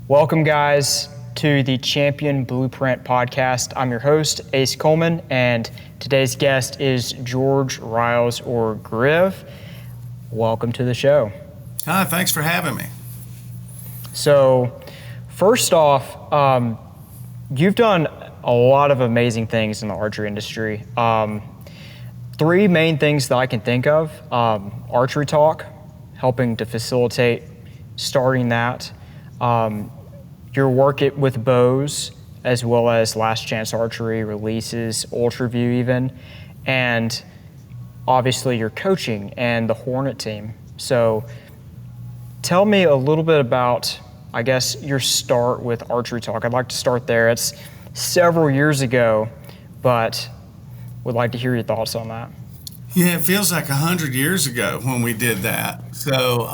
Welcome, guys, to the Champion Blueprint podcast. I'm your host, Ace Coleman, and today's guest is George Ryals, or GRIV. Welcome to the show. Hi, thanks for having me. So, first off, you've done a lot of amazing things in the archery industry. Three main things that I can think of: Archery Talk, helping to facilitate starting that. Your work with bows, as well as Last Chance Archery releases, Ultraview even, and obviously your coaching and the Hornet team. So tell me a little bit about, I guess, your start with Archery Talk. I'd like to start there. It's several years ago, but would like to hear your thoughts on that. Yeah, it feels like 100 years ago when we did that. So,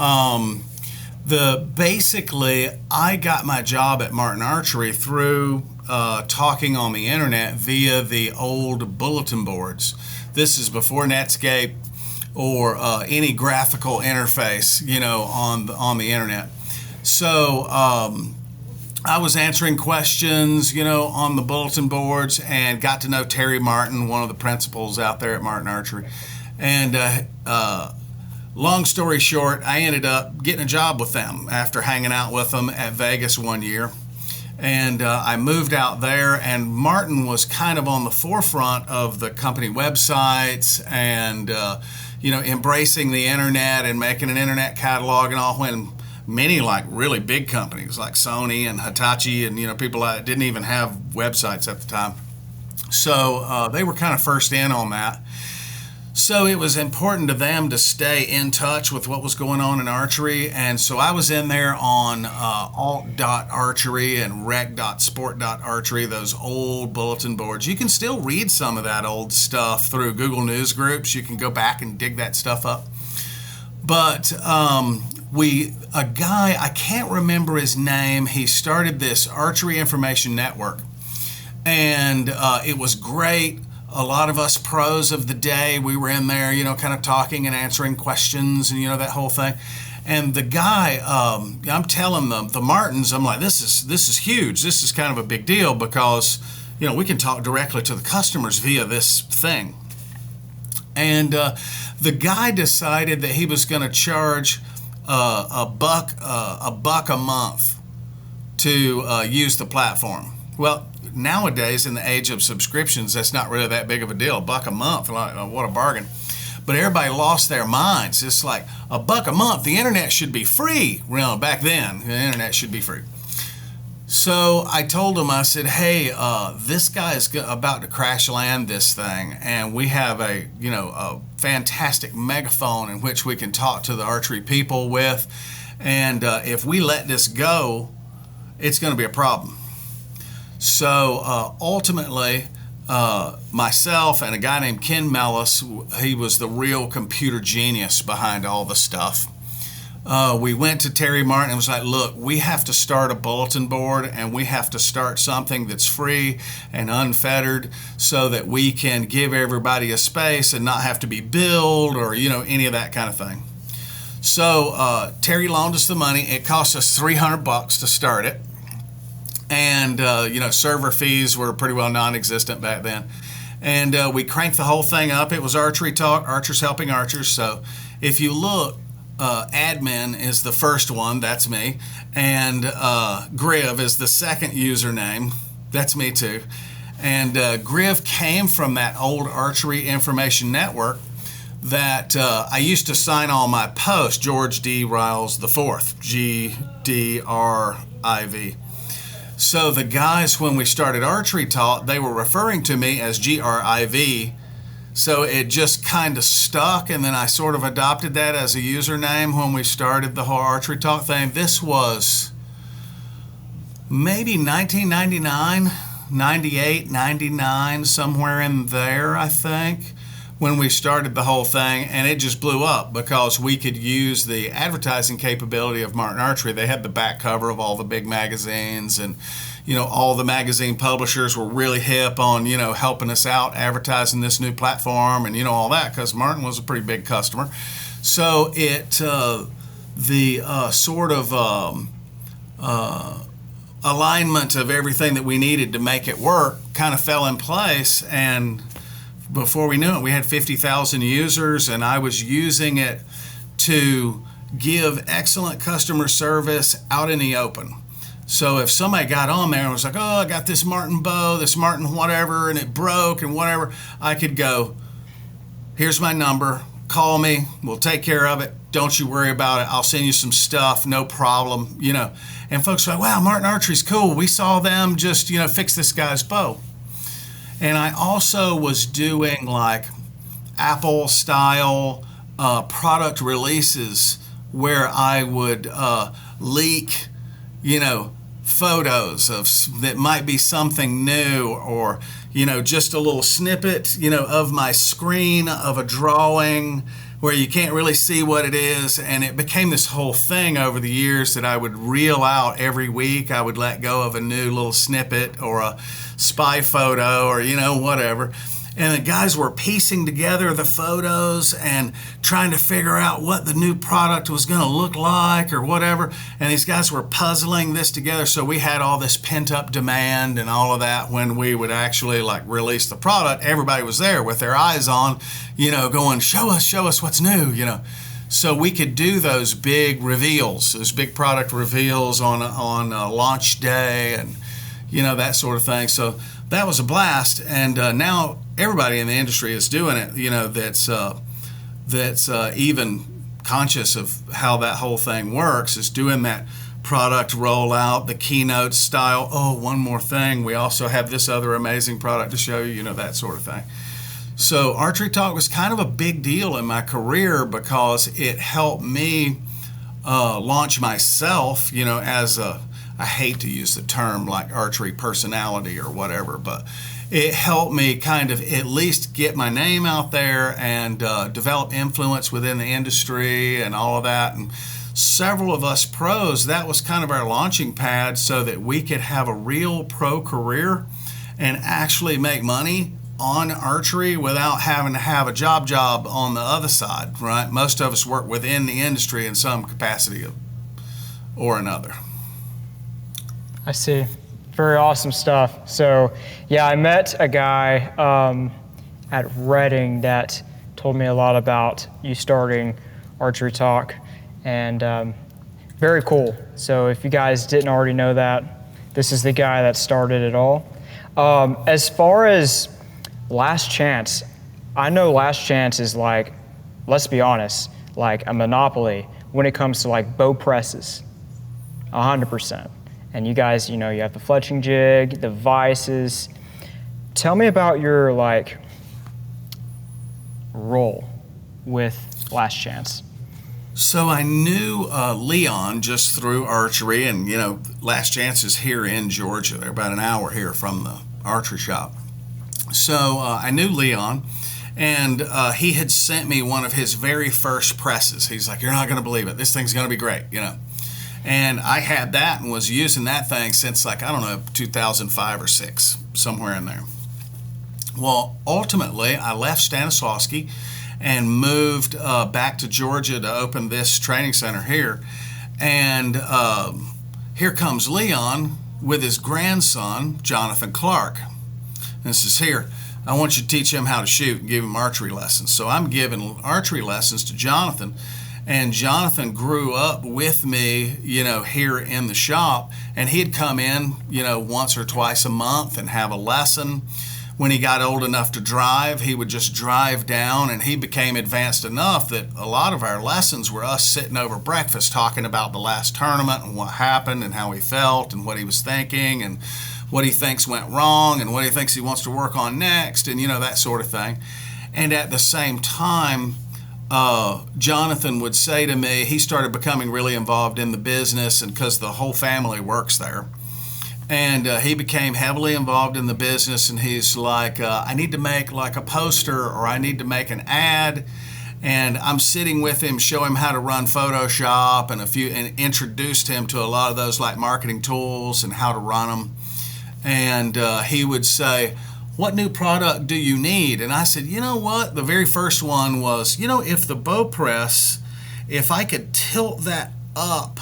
basically, I got my job at Martin Archery through talking on the internet via the old bulletin boards. This is before Netscape or any graphical interface, on the internet. So I was answering questions, on the bulletin boards, and got to know Terry Martin, one of the principals out there at Martin Archery. And long story short, I ended up getting a job with them after hanging out with them at Vegas one year. And I moved out there, and Martin was kind of on the forefront of the company websites and, embracing the internet and making an internet catalog and all, when many really big companies like Sony and Hitachi and, people that didn't even have websites at the time. So they were kind of first in on that. So it was important to them to stay in touch with what was going on in archery, and so I was in there on alt.archery and rec.sport.archery, those old bulletin boards. You can still read some of that old stuff through Google News groups. You can go back and dig that stuff up. But a guy, I can't remember his name, he started this Archery Information Network, and it was great. A lot of us pros of the day, we were in there, kind of talking and answering questions and, that whole thing. And the guy, I'm telling them, the Martins, I'm like, this is huge. This is kind of a big deal because, we can talk directly to the customers via this thing. And the guy decided that he was going to charge a buck a month to use the platform. Well, nowadays, in the age of subscriptions, that's not really that big of a deal. $1 a month, what a bargain. But everybody lost their minds. It's like $1 a month. The internet should be free. Well, back then, the internet should be free. So I told him, I said, hey, this guy is about to crash land this thing, and we have a fantastic megaphone in which we can talk to the archery people with, and if we let this go, it's going to be a problem. So ultimately, myself and a guy named Ken Mellis, he was the real computer genius behind all the stuff. We went to Terry Martin and was like, look, we have to start a bulletin board, and we have to start something that's free and unfettered so that we can give everybody a space and not have to be billed or, any of that kind of thing. So Terry loaned us the money. It cost us $300 to start it. And, server fees were pretty well non-existent back then. And we cranked the whole thing up. It was Archery Talk, Archers Helping Archers. So if you look, admin is the first one, that's me. And GRIV is the second username, that's me too. And GRIV came from that old Archery Information Network that I used to sign all my posts, George D. Ryals IV, GDRIV. So the guys, when we started Archery Talk, they were referring to me as GRIV. So it just kind of stuck, and then I sort of adopted that as a username when we started the whole Archery Talk thing. This was maybe 1999, 98, 99, somewhere in there, I think, when we started the whole thing, and it just blew up because we could use the advertising capability of Martin Archery. They had the back cover of all the big magazines, and all the magazine publishers were really hip on helping us out advertising this new platform and all that, because Martin was a pretty big customer. So it alignment of everything that we needed to make it work kind of fell in place. And before we knew it, we had 50,000 users, and I was using it to give excellent customer service out in the open. So if somebody got on there and was like, oh, I got this Martin bow, this Martin whatever, and it broke and whatever, I could go, here's my number, call me, we'll take care of it. Don't you worry about it. I'll send you some stuff, no problem, you know. And folks are like, wow, Martin Archery's cool. We saw them just, you know, fix this guy's bow. And I also was doing like Apple style product releases where I would leak, you know, photos of that might be something new, or, you know, just a little snippet, you know, of my screen of a drawing where you can't really see what it is. And it became this whole thing over the years that I would reel out every week. I would let go of a new little snippet or a spy photo or, you know, whatever. And the guys were piecing together the photos and trying to figure out what the new product was going to look like or whatever. And these guys were puzzling this together. So we had all this pent up demand and all of that. When we would actually like release the product, everybody was there with their eyes on, you know, going, show us what's new, you know. So we could do those big reveals, those big product reveals on launch day and, you know, that sort of thing. So that was a blast. And now everybody in the industry is doing it, you know, that's even conscious of how that whole thing works, is doing that product rollout, the keynote style. Oh, one more thing, we also have this other amazing product to show you, you know, that sort of thing. So Archery Talk was kind of a big deal in my career because it helped me launch myself, you know, as a, I hate to use the term like archery personality or whatever, but it helped me kind of at least get my name out there and develop influence within the industry and all of that. And several of us pros, that was kind of our launching pad so that we could have a real pro career and actually make money on archery without having to have a job on the other side, right? Most of us work within the industry in some capacity or another. I see. Very awesome stuff. So, yeah, I met a guy at Reading that told me a lot about you starting Archery Talk, and very cool. So if you guys didn't already know that, this is the guy that started it all. As far as Last Chance, I know Last Chance is like, let's be honest, like a monopoly when it comes to like bow presses, 100%. And you guys, you know, you have the fletching jig, the vices. Tell me about your like role with Last Chance. So I knew Leon just through archery, and you know, Last Chance is here in Georgia. They're about an hour here from the archery shop. So I knew Leon, and he had sent me one of his very first presses. He's like, "You're not going to believe it. This thing's going to be great," you know. And I had that and was using that thing since like, I don't know, 2005 or 6, somewhere in there. Well, ultimately, I left Stanislawski and moved back to Georgia to open this training center here. And here comes Leon with his grandson, Jonathan Clark. And says, here, I want you to teach him how to shoot and give him archery lessons. So I'm giving archery lessons to Jonathan. And Jonathan grew up with me, you know, here in the shop, and he'd come in, you know, once or twice a month and have a lesson. When he got old enough to drive, he would just drive down, and he became advanced enough that a lot of our lessons were us sitting over breakfast talking about the last tournament and what happened and how he felt and what he was thinking and what he thinks went wrong and what he thinks he wants to work on next, and, you know, that sort of thing. And at the same time, Jonathan would say to me, he started becoming really involved in the business, and because the whole family works there, and he became heavily involved in the business, and he's like, I need to make like a poster, or I need to make an ad. And I'm sitting with him, show him how to run Photoshop and introduced him to a lot of those like marketing tools and how to run them. And he would say, what new product do you need? And I said, you know what? The very first one was, you know, if the bow press, if I could tilt that up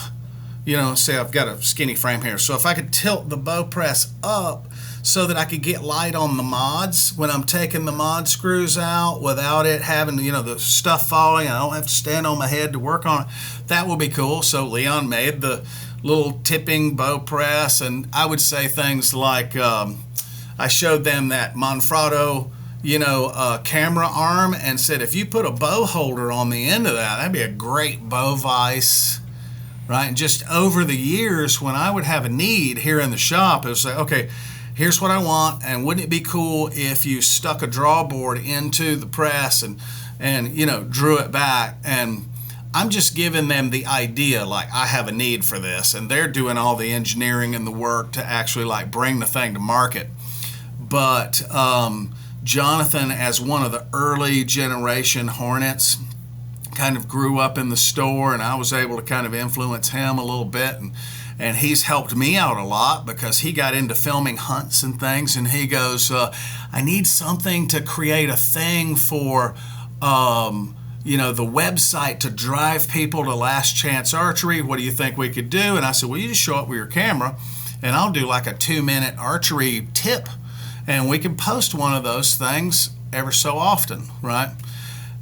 say I've got a skinny frame here. So if I could tilt the bow press up so that I could get light on the mods when I'm taking the mod screws out without it having, the stuff falling. I don't have to stand on my head to work on it. That will be cool. So Leon made the little tipping bow press, and I would say things like I showed them that Manfrotto, camera arm, and said if you put a bow holder on the end of that, that'd be a great bow vise, right? And just over the years, when I would have a need here in the shop, it was like, okay, here's what I want, and wouldn't it be cool if you stuck a drawboard into the press and drew it back? And I'm just giving them the idea, like I have a need for this, and they're doing all the engineering and the work to actually like bring the thing to market. But Jonathan, as one of the early generation Hornets, kind of grew up in the store, and I was able to kind of influence him a little bit, and he's helped me out a lot because he got into filming hunts and things, and he goes, I need something to create a thing for the website to drive people to Last Chance Archery. What do you think we could do? And I said, well, you just show up with your camera and I'll do like a 2-minute archery tip, and we can post one of those things ever so often, right?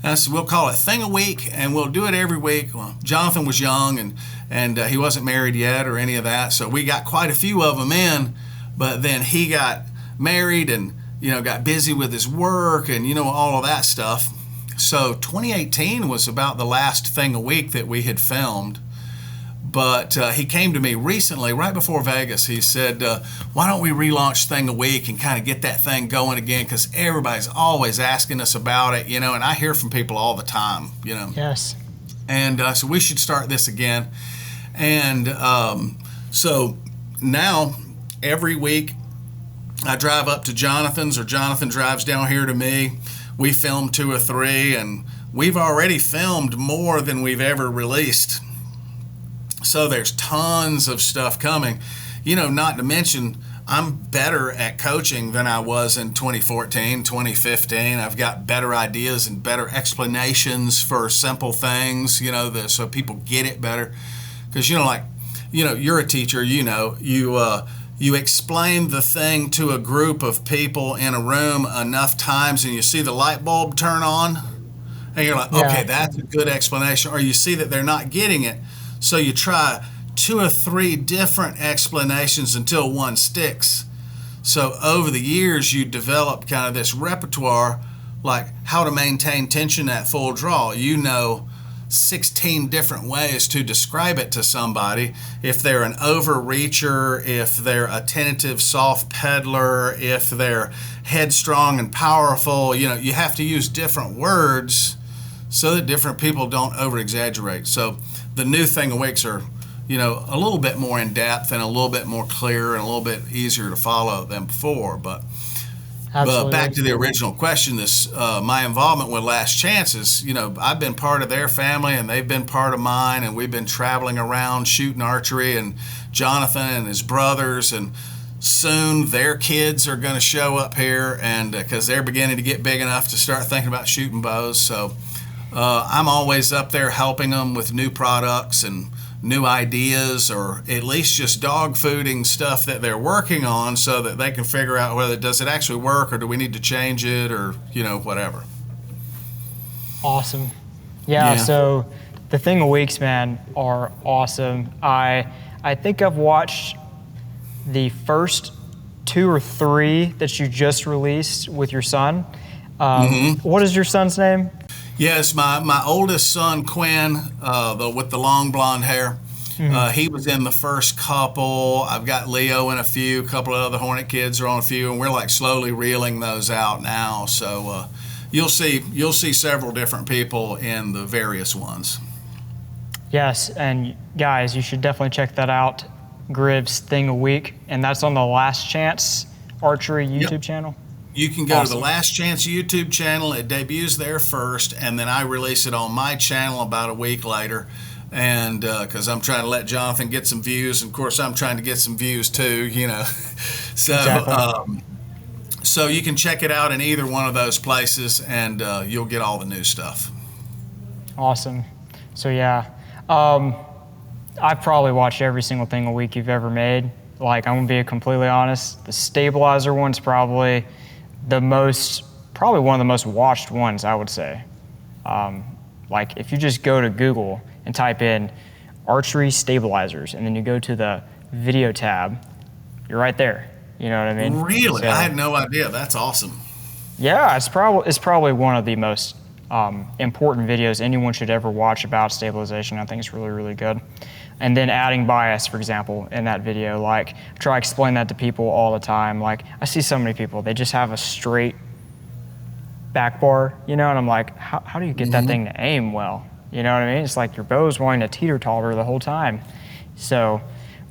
And I said, we'll call it Thing a Week, and we'll do it every week. Well, Jonathan was young, and he wasn't married yet or any of that, so we got quite a few of them in, but then he got married and, got busy with his work and, all of that stuff. So 2018 was about the last Thing a Week that we had filmed. But he came to me recently, right before Vegas. He said, why don't we relaunch Thing a Week and kind of get that thing going again? Because everybody's always asking us about it, and I hear from people all the time, Yes. And so we should start this again. And so now every week I drive up to Jonathan's, or Jonathan drives down here to me. We film 2 or 3, and we've already filmed more than we've ever released. So there's tons of stuff coming, not to mention I'm better at coaching than I was in 2014, 2015. I've got better ideas and better explanations for simple things, so people get it better. Because, you're a teacher, you explain the thing to a group of people in a room enough times and you see the light bulb turn on and you're like, okay, that's a good explanation. Or you see that they're not getting it. So you try 2 or 3 different explanations until one sticks. So over the years, you develop kind of this repertoire, like how to maintain tension at full draw. 16 different ways to describe it to somebody. If they're an overreacher, if they're a tentative soft peddler, if they're headstrong and powerful, you have to use different words so that different people don't over-exaggerate. So the new Thing a Weeks are, a little bit more in depth and a little bit more clear and a little bit easier to follow than before. But back to the original question, my involvement with Last Chances, I've been part of their family and they've been part of mine, and we've been traveling around shooting archery, and Jonathan and his brothers, and soon their kids are going to show up here, and because they're beginning to get big enough to start thinking about shooting bows. So I'm always up there helping them with new products and new ideas, or at least just dog fooding stuff that they're working on so that they can figure out whether does it actually work or do we need to change it, or whatever. Awesome. Yeah. So the Thing a Weeks, man, are awesome. I think I've watched the first 2 or 3 that you just released with your son. What is your son's name? Yes, my oldest son, Quinn, with the long blonde hair, he was in the first couple. I've got Leo in a couple of other Hornet kids are on a few, and we're like slowly reeling those out now. So you'll see several different people in the various ones. Yes, and guys, you should definitely check that out, GRIV's Thing a Week, and that's on the Last Chance Archery YouTube channel. You can go to the Last Chance YouTube channel. It debuts there first, and then I release it on my channel about a week later. And because I'm trying to let Jonathan get some views, and of course I'm trying to get some views too, So, exactly. So you can check it out in either one of those places, and you'll get all the new stuff. Awesome. So yeah, I've probably watched every single thing a week you've ever made. Like, I'm gonna be completely honest. The stabilizer one's probably one of the most watched ones, I would say. Like, if you just go to Google and type in archery stabilizers, and then you go to the video tab, you're right there. You know what I mean? Really? So, I had no idea. That's awesome. yeah, it's probably one of the most important videos anyone should ever watch about stabilization. I think it's really, really good. And then adding bias, for example, in that video, like, I try to explain that to people all the time. Like, I see so many people, they just have a straight back bar, and I'm like, how do you get that thing to aim well? You know what I mean? It's like your bow's wanting to teeter-totter the whole time. So,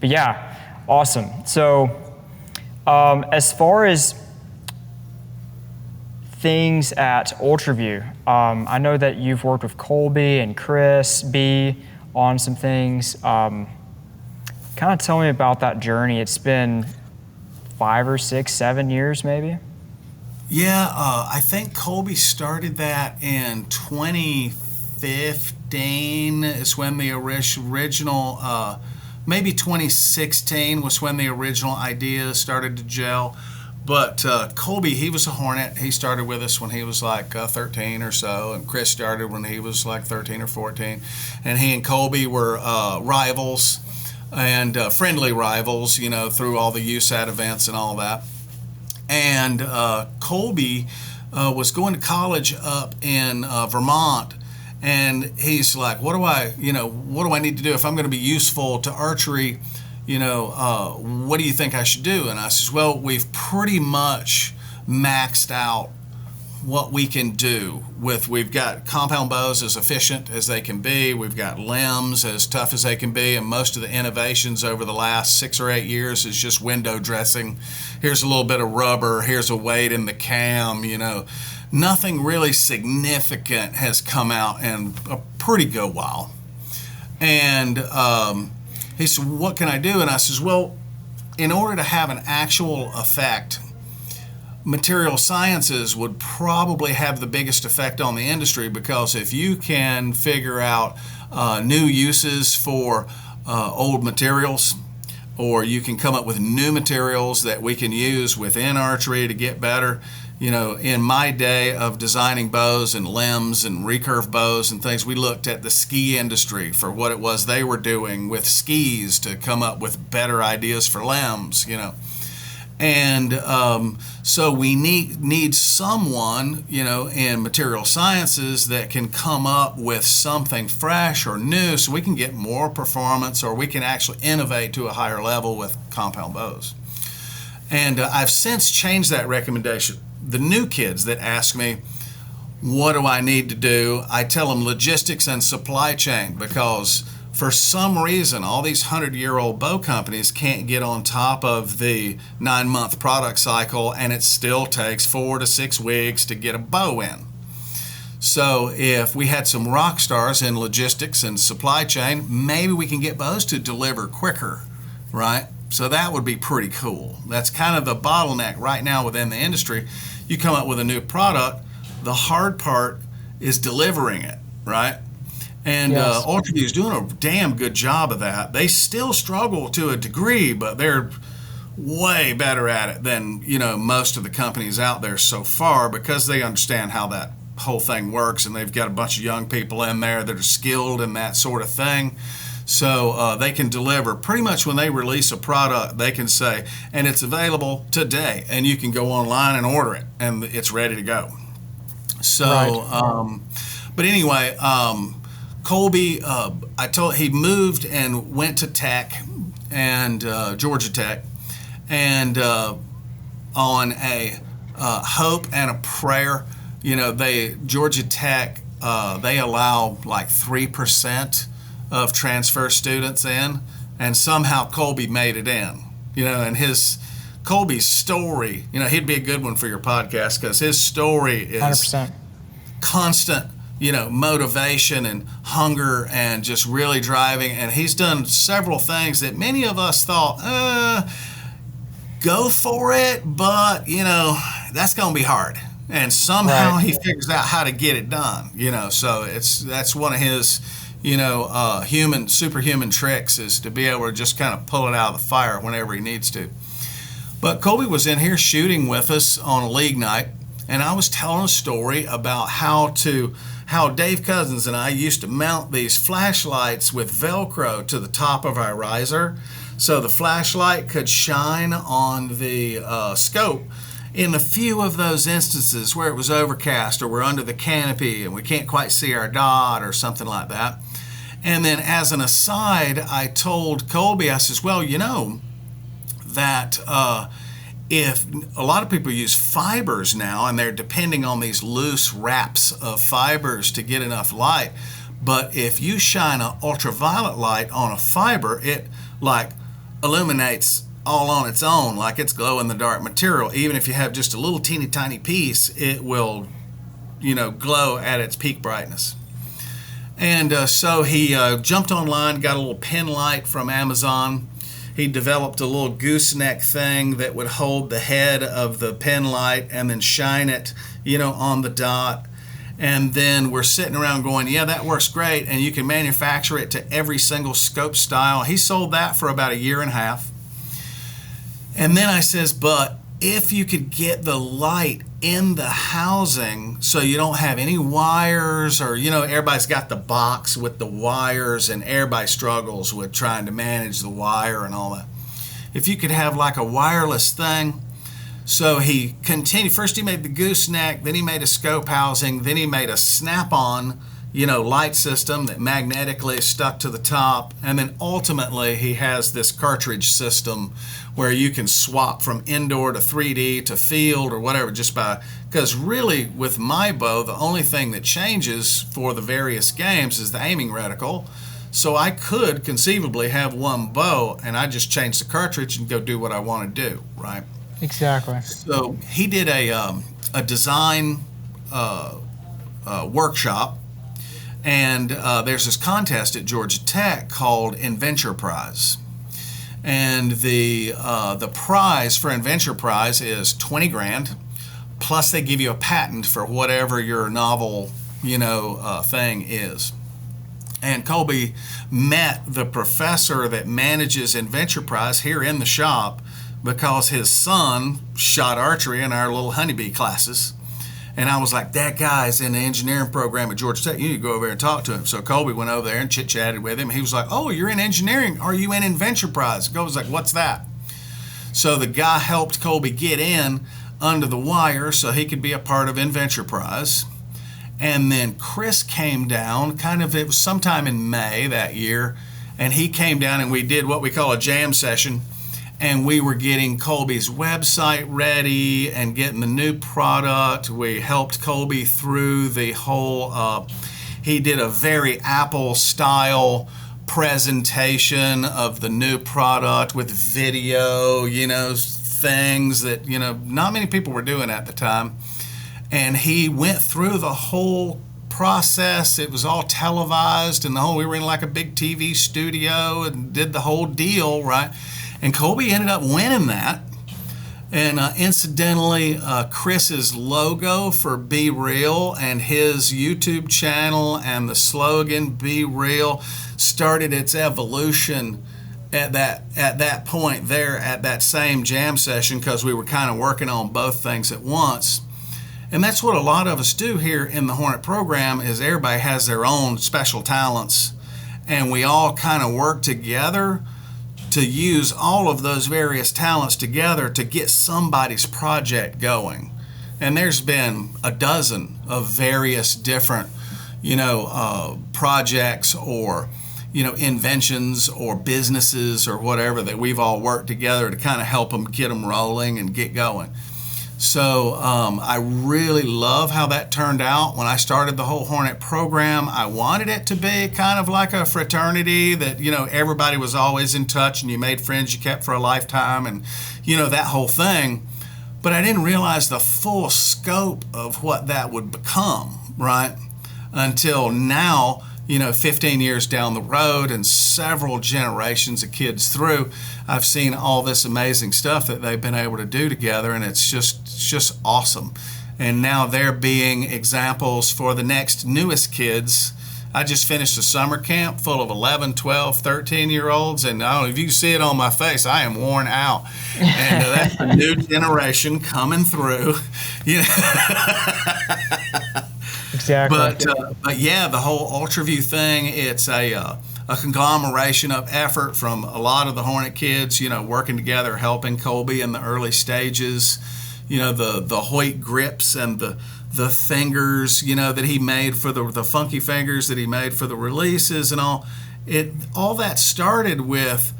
but yeah, awesome. So, as far as things at Ultraview, I know that you've worked with Colby and Chris B on some things. Kind of tell me about that journey. It's been 5 or 6, 7 years maybe? Yeah, I think Colby started that in 2015 is when the original, maybe 2016 was when the original idea started to gel. But Colby, he was a Hornet. He started with us when he was like 13 or so, and Chris started when he was like 13 or 14. And he and Colby were rivals and friendly rivals, through all the USAT events and all that. And Colby was going to college up in Vermont, and he's like, what do I need to do if I'm going to be useful to archery? What do you think I should do? And I says, well, we've pretty much maxed out what we can do we've got compound bows as efficient as they can be. We've got limbs as tough as they can be. And most of the innovations over the last 6 or 8 years is just window dressing. Here's a little bit of rubber. Here's a weight in the cam, Nothing really significant has come out in a pretty good while. And, he said, what can I do? And I says, well, in order to have an actual effect, material sciences would probably have the biggest effect on the industry, because if you can figure out new uses for old materials, or you can come up with new materials that we can use within archery to get better. In my day of designing bows and limbs and recurve bows and things, we looked at the ski industry for what it was they were doing with skis to come up with better ideas for limbs, And so we need someone, in material sciences that can come up with something fresh or new so we can get more performance, or we can actually innovate to a higher level with compound bows. And I've since changed that recommendation. The new kids that ask me, what do I need to do? I tell them logistics and supply chain, because for some reason, all these 100-year-old bow companies can't get on top of the 9-month product cycle, and it still takes 4 to 6 weeks to get a bow in. So if we had some rock stars in logistics and supply chain, maybe we can get bows to deliver quicker, right? So that would be pretty cool. That's kind of the bottleneck right now within the industry. You come up with a new product, the hard part is delivering it, right? And Yes. Ultraview is doing a damn good job of that. They still struggle to a degree, but they're way better at it than most of the companies out there so far, because they understand how that whole thing works, and they've got a bunch of young people in there that are skilled in that sort of thing. So they can deliver pretty much when they release a product. They can say, and it's available today, and you can go online and order it, and it's ready to go. So, Right. But anyway, Colby, he moved and went to Tech, and Georgia Tech, and on a hope and a prayer. Georgia Tech, they allow like 3% of transfer students in, and somehow Colby made it in. And Colby's story, he'd be a good one for your podcast, because his story is 100%. constant, motivation and hunger and just really driving. And he's done several things that many of us thought, go for it, but, that's going to be hard. And somehow Right. he figures out how to get it done, so that's one of his, superhuman tricks is to be able to just kind of pull it out of the fire whenever he needs to. But Colby was in here shooting with us on a league night, and I was telling a story about how Dave Cousins and I used to mount these flashlights with Velcro to the top of our riser, so the flashlight could shine on the scope in a few of those instances where it was overcast or we're under the canopy and we can't quite see our dot or something like that. And then as an aside, I told Colby, I says, well, that if a lot of people use fibers now and they're depending on these loose wraps of fibers to get enough light, but if you shine an ultraviolet light on a fiber, it like illuminates all on its own, like it's glow-in-the-dark material. Even if you have just a little teeny tiny piece, it will glow at its peak brightness. And so he jumped online, got a little pen light from Amazon. He developed a little gooseneck thing that would hold the head of the pen light and then shine it, on the dot. And then we're sitting around going, yeah, that works great. And you can manufacture it to every single scope style. He sold that for about a year and a half. And then I says, but if you could get the light in the housing so you don't have any wires or, everybody's got the box with the wires and everybody struggles with trying to manage the wire and all that. If you could have like a wireless thing. So he continued. First he made the gooseneck, then he made a scope housing, then he made a snap-on, light system that magnetically stuck to the top. And then ultimately he has this cartridge system where you can swap from indoor to 3D to field or whatever because really with my bow, the only thing that changes for the various games is the aiming reticle. So I could conceivably have one bow and I just change the cartridge and go do what I want to do, right? Exactly. So he did a design workshop, and there's this contest at Georgia Tech called Inventure Prize. And the prize for Inventure Prize is $20,000, plus they give you a patent for whatever your novel, thing is. And Colby met the professor that manages Inventure Prize here in the shop because his son shot archery in our little honeybee classes. And I was like, that guy's in the engineering program at Georgia Tech. You need to go over there and talk to him. So Colby went over there and chit-chatted with him. He was like, oh, you're in engineering. Are you in Inventure Prize? Colby was like, what's that? So the guy helped Colby get in under the wire so he could be a part of Inventure Prize. And then Chris came down, it was sometime in May that year, and he came down and we did what we call a jam session. And we were getting Colby's website ready and getting the new product. We helped Colby through the whole, he did a very Apple style presentation of the new product with video, things that, not many people were doing at the time. And he went through the whole process. It was all televised and we were in like a big TV studio and did the whole deal, right? And Colby ended up winning that. And incidentally, Chris's logo for Be Real and his YouTube channel and the slogan Be Real started its evolution at that point there at that same jam session because we were kind of working on both things at once. And that's what a lot of us do here in the Hornet program is everybody has their own special talents and we all kind of work together to use all of those various talents together to get somebody's project going. And there's been a dozen of various different, projects or, inventions or businesses or whatever that we've all worked together to kind of help them get them rolling and get going. So I really love how that turned out. When I started the whole Hornet program, I wanted it to be kind of like a fraternity that, everybody was always in touch and you made friends you kept for a lifetime and, that whole thing. But I didn't realize the full scope of what that would become, right? Until now, 15 years down the road and several generations of kids through, I've seen all this amazing stuff that they've been able to do together, and it's just awesome. And now they're being examples for the next newest kids I just finished a summer camp full of 11, 12, 13-year-olds, and I don't know if you can see it on my face, I am worn out. And that's the new generation coming through. You know? Exactly. But yeah, the whole Ultraview thing, it's a conglomeration of effort from a lot of the Hornet kids, you know, working together, helping Colby in the early stages. You know, the Hoyt grips and the fingers, you know, that he made for the funky fingers that he made for the releases and all. All that started with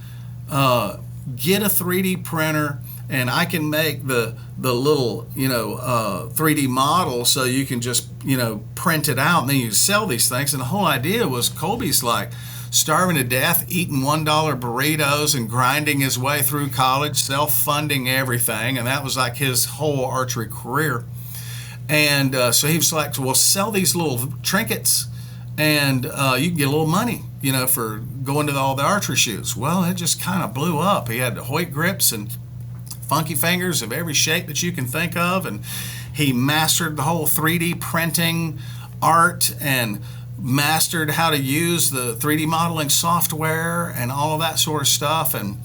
get a 3D printer, and I can make the little, you know, 3D model, so you can just, you know, print it out and then you sell these things. And the whole idea was Colby's like starving to death, eating $1 burritos and grinding his way through college, self-funding everything, and that was like his whole archery career. And so he was like, well, sell these little trinkets and you can get a little money, you know, for going to all the archery shoots. Well, it just kind of blew up. He had the Hoyt grips and funky fingers of every shape that you can think of, and he mastered the whole 3D printing art and mastered how to use the 3D modeling software and all of that sort of stuff. And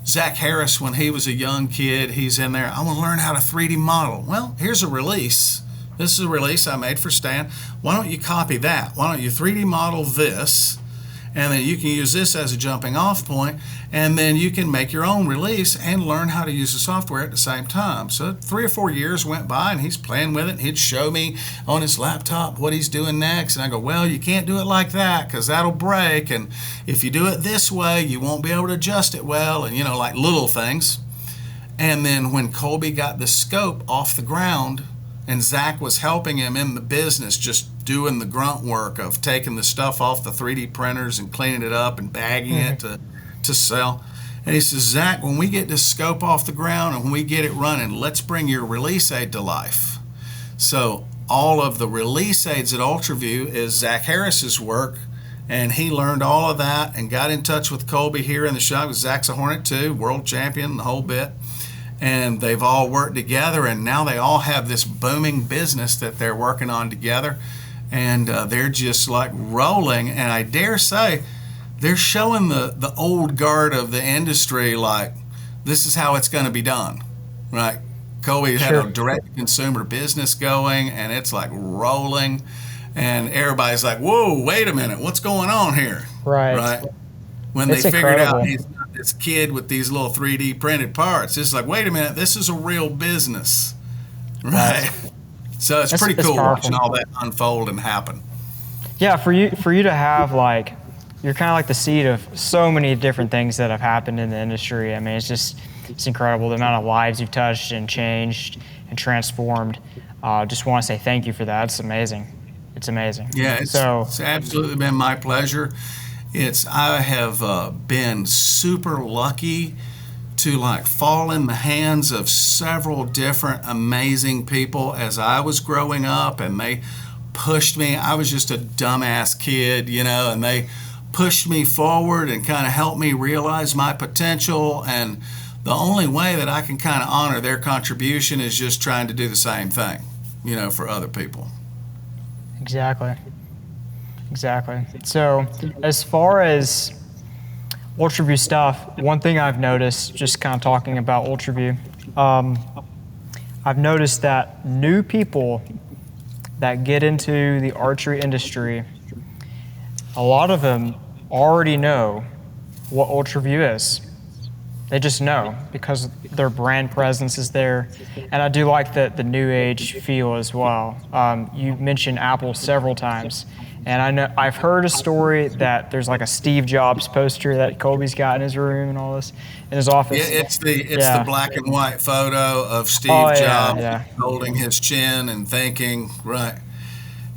Zach Harris, when he was a young kid, he's in there, I want to learn how to 3D model. Well, here's a release. This is a release I made for Stan. Why don't you copy that? Why don't you 3D model this? And then you can use this as a jumping off point, and then you can make your own release and learn how to use the software at the same time. So 3 or 4 years went by and he's playing with it, and he'd show me on his laptop what he's doing next. And I go, well, you can't do it like that because that'll break, and if you do it this way, you won't be able to adjust it well, and, you know, like little things. And then when Colby got the scope off the ground and Zach was helping him in the business, just doing the grunt work of taking the stuff off the 3D printers and cleaning it up and bagging it to sell. And he says, Zach, when we get this scope off the ground and when we get it running, let's bring your release aid to life. So all of the release aids at Ultraview is Zach Harris's work, and he learned all of that and got in touch with Colby here in the shop. Zach's a Hornet too, world champion, the whole bit. And they've all worked together, and now they all have this booming business that they're working on together, and they're just like rolling. And I dare say they're showing the old guard of the industry like this is how it's going to be done, right? Colby had a direct consumer business going, and it's like rolling, and everybody's like, whoa, wait a minute, what's going on here? Right. When it's they figured incredible. out he's not this kid with these little 3D printed parts, it's like, wait a minute, this is a real business, right? So it's pretty cool watching all that unfold and happen. Yeah, for you to have like, you're kind of like the seed of so many different things that have happened in the industry. I mean, it's incredible the amount of lives you've touched and changed and transformed. Just want to say thank you for that. It's amazing. It's amazing. Yeah, it's absolutely been my pleasure. I have been super lucky to like fall in the hands of several different amazing people as I was growing up, and they pushed me. I was just a dumbass kid, you know, and they pushed me forward and kind of helped me realize my potential. And the only way that I can kind of honor their contribution is just trying to do the same thing, you know, for other people. Exactly. So as far as Ultraview stuff, one thing I've noticed, just kind of talking about Ultraview, I've noticed that new people that get into the archery industry, a lot of them already know what Ultraview is. They just know because their brand presence is there. And I do like the new age feel as well. You mentioned Apple several times. And I know I've heard a story that there's like a Steve Jobs poster that Colby's got in his room and all this in his office. Yeah, it's the black and white photo of Steve Jobs holding his chin and thinking, right.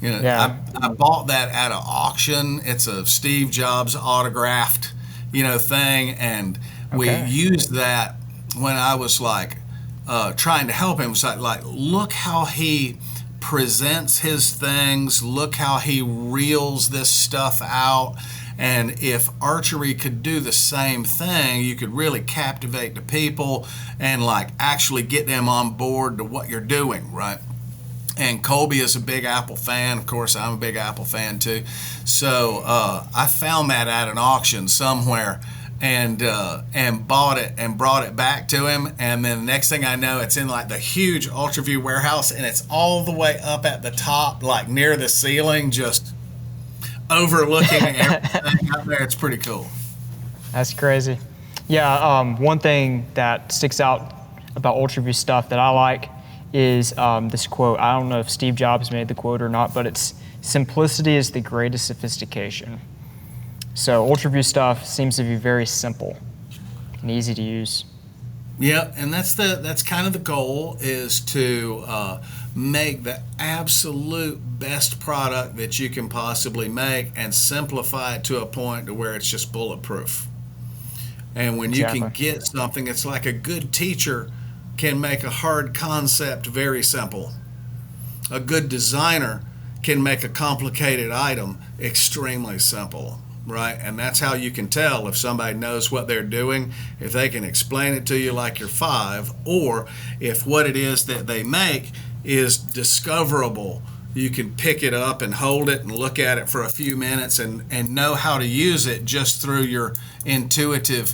You know, I bought that at an auction. It's a Steve Jobs autographed, you know, thing, and we used that when I was like trying to help him. It's like look how he presents his things, look how he reels this stuff out, and if archery could do the same thing, you could really captivate the people and like actually get them on board to what you're doing, right? And Colby is a Big Apple fan. Of course, I'm a Big Apple fan too. So I found that at an auction somewhere, and bought it and brought it back to him. And then the next thing I know, it's in like the huge Ultraview warehouse, and it's all the way up at the top, like near the ceiling, just overlooking everything out there. It's pretty cool. That's crazy. Yeah, one thing that sticks out about Ultraview stuff that I like is this quote. I don't know if Steve Jobs made the quote or not, but it's simplicity is the greatest sophistication. So Ultraview stuff seems to be very simple and easy to use. Yeah, and that's kind of the goal, is to make the absolute best product that you can possibly make and simplify it to a point to where it's just bulletproof. And when you can get something, it's like a good teacher can make a hard concept very simple. A good designer can make a complicated item extremely simple, right? And that's how you can tell if somebody knows what they're doing, if they can explain it to you like you're 5, or if what it is that they make is discoverable. You can pick it up and hold it and look at it for a few minutes and know how to use it just through your intuitive,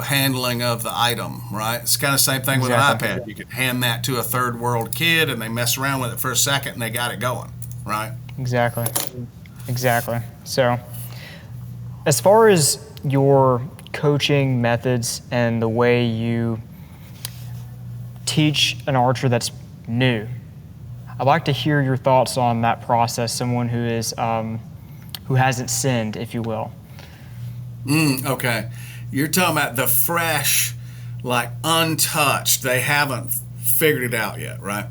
handling of the item, right? It's kind of the same thing with an iPad. You could hand that to a third world kid and they mess around with it for a second and they got it going, right? Exactly. So as far as your coaching methods and the way you teach an archer that's new, I'd like to hear your thoughts on that process, someone who is who hasn't sinned, if you will. Okay. You're talking about the fresh, like untouched. They haven't figured it out yet, right?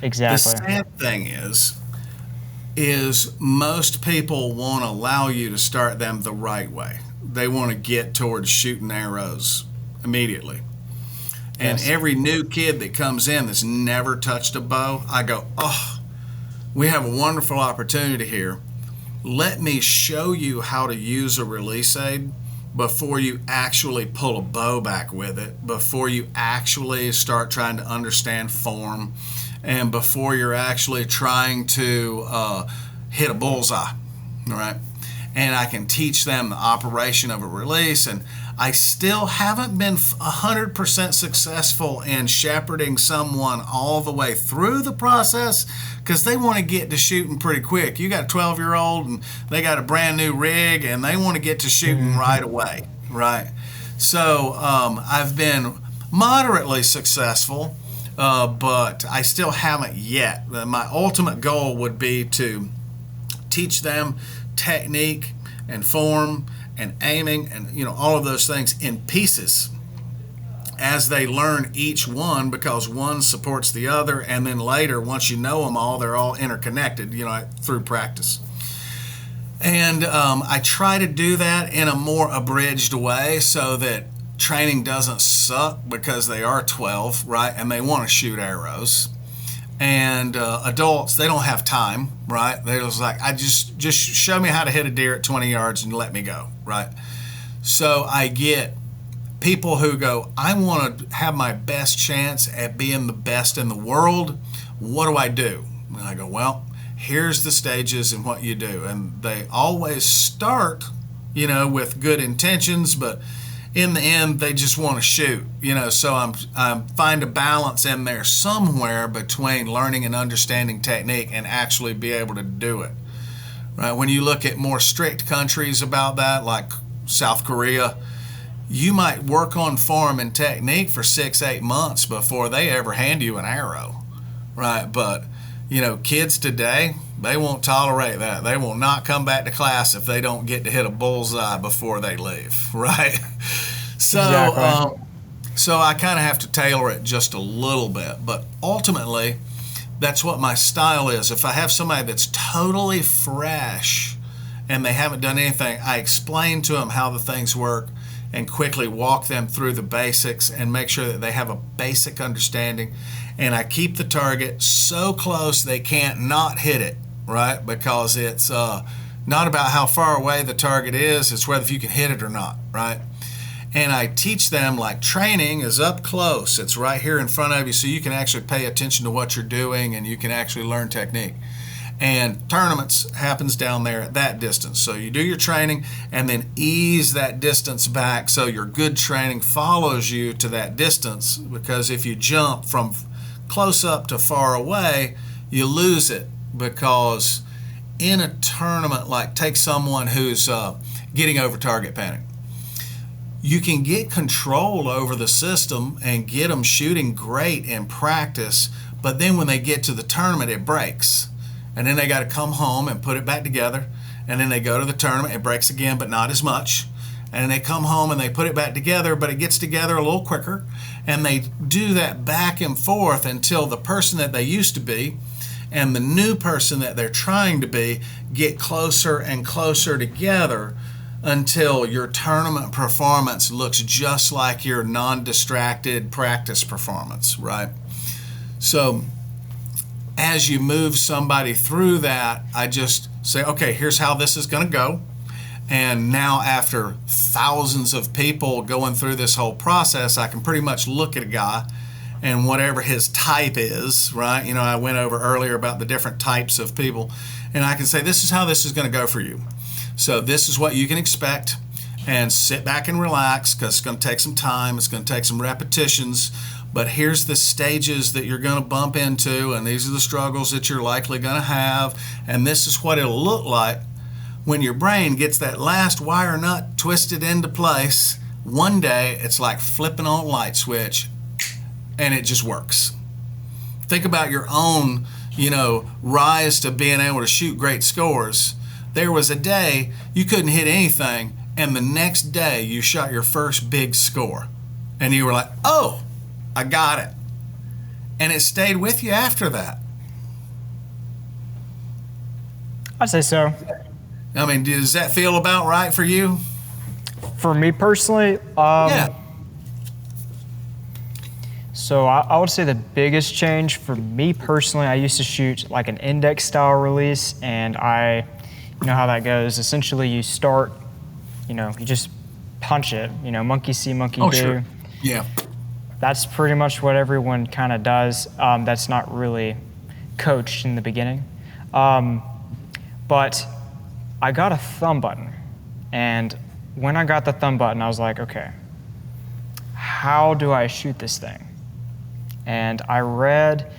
Exactly. The sad thing is most people won't allow you to start them the right way. They want to get towards shooting arrows immediately. And every new kid that comes in that's never touched a bow, I go, oh, we have a wonderful opportunity here. Let me show you how to use a release aid before you actually pull a bow back with it, before you actually start trying to understand form, and before you're actually trying to hit a bullseye, all right? And I can teach them the operation of a release, and I still haven't been 100% successful in shepherding someone all the way through the process, because they want to get to shooting pretty quick. You got a 12-year-old and they got a brand new rig and they want to get to shooting right away, right? So I've been moderately successful, but I still haven't yet. My ultimate goal would be to teach them technique and form and aiming and all of those things in pieces as they learn each one, because one supports the other, and then later, once you know them all, they're all interconnected, through practice. And I try to do that in a more abridged way so that training doesn't suck, because they are 12, right, and they want to shoot arrows. And adults, they don't have time, right? They're just like, just show me how to hit a deer at 20 yards and let me go, right? So I get people who go, I want to have my best chance at being the best in the world. What do I do? And I go, well, here's the stages and what you do. And they always start, with good intentions, but in the end, they just want to shoot, so I'm find a balance in there somewhere between learning and understanding technique and actually be able to do it, right? When you look at more strict countries about that, like South Korea, you might work on form and technique for 6-8 months before they ever hand you an arrow, right? But, kids today, they won't tolerate that. They will not come back to class if they don't get to hit a bullseye before they leave, right? So, exactly. So I kind of have to tailor it just a little bit. But ultimately, that's what my style is. If I have somebody that's totally fresh and they haven't done anything, I explain to them how the things work and quickly walk them through the basics and make sure that they have a basic understanding. And I keep the target so close they can't not hit it, right? Because it's not about how far away the target is, it's whether if you can hit it or not, right? And I teach them, like, training is up close. It's right here in front of you, so you can actually pay attention to what you're doing and you can actually learn technique. And tournaments happens down there at that distance. So you do your training and then ease that distance back so your good training follows you to that distance, because if you jump from close up to far away, you lose it. Because in a tournament, like, take someone who's getting over target panic. You can get control over the system and get them shooting great in practice, but then when they get to the tournament, it breaks. And then they got to come home and put it back together. And then they go to the tournament, it breaks again, but not as much. And then they come home and they put it back together, but it gets together a little quicker. And they do that back and forth until the person that they used to be and the new person that they're trying to be get closer and closer together, until your tournament performance looks just like your non-distracted practice performance, right? So as you move somebody through that, I just say, okay, here's how this is going to go. And now, after thousands of people going through this whole process, I can pretty much look at a guy and whatever his type is, right? You know, I went over earlier about the different types of people, and I can say, this is how this is going to go for you. So this is what you can expect, and sit back and relax, because it's going to take some time, it's going to take some repetitions, but here's the stages that you're going to bump into, and these are the struggles that you're likely going to have, and this is what it'll look like when your brain gets that last wire nut twisted into place. One day, it's like flipping on a light switch, and it just works. Think about your own, rise to being able to shoot great scores. There was a day you couldn't hit anything, and the next day you shot your first big score. And you were like, oh, I got it. And it stayed with you after that. I'd say so. I mean, does that feel about right for you? For me personally, Yeah. So I would say the biggest change for me personally, I used to shoot like an index style release, and you know how that goes. Essentially, you start, you just punch it, monkey see, monkey do. Sure. Yeah. That's pretty much what everyone kind of does. That's not really coached in the beginning. But I got a thumb button. And when I got the thumb button, I was like, okay, how do I shoot this thing? And I read,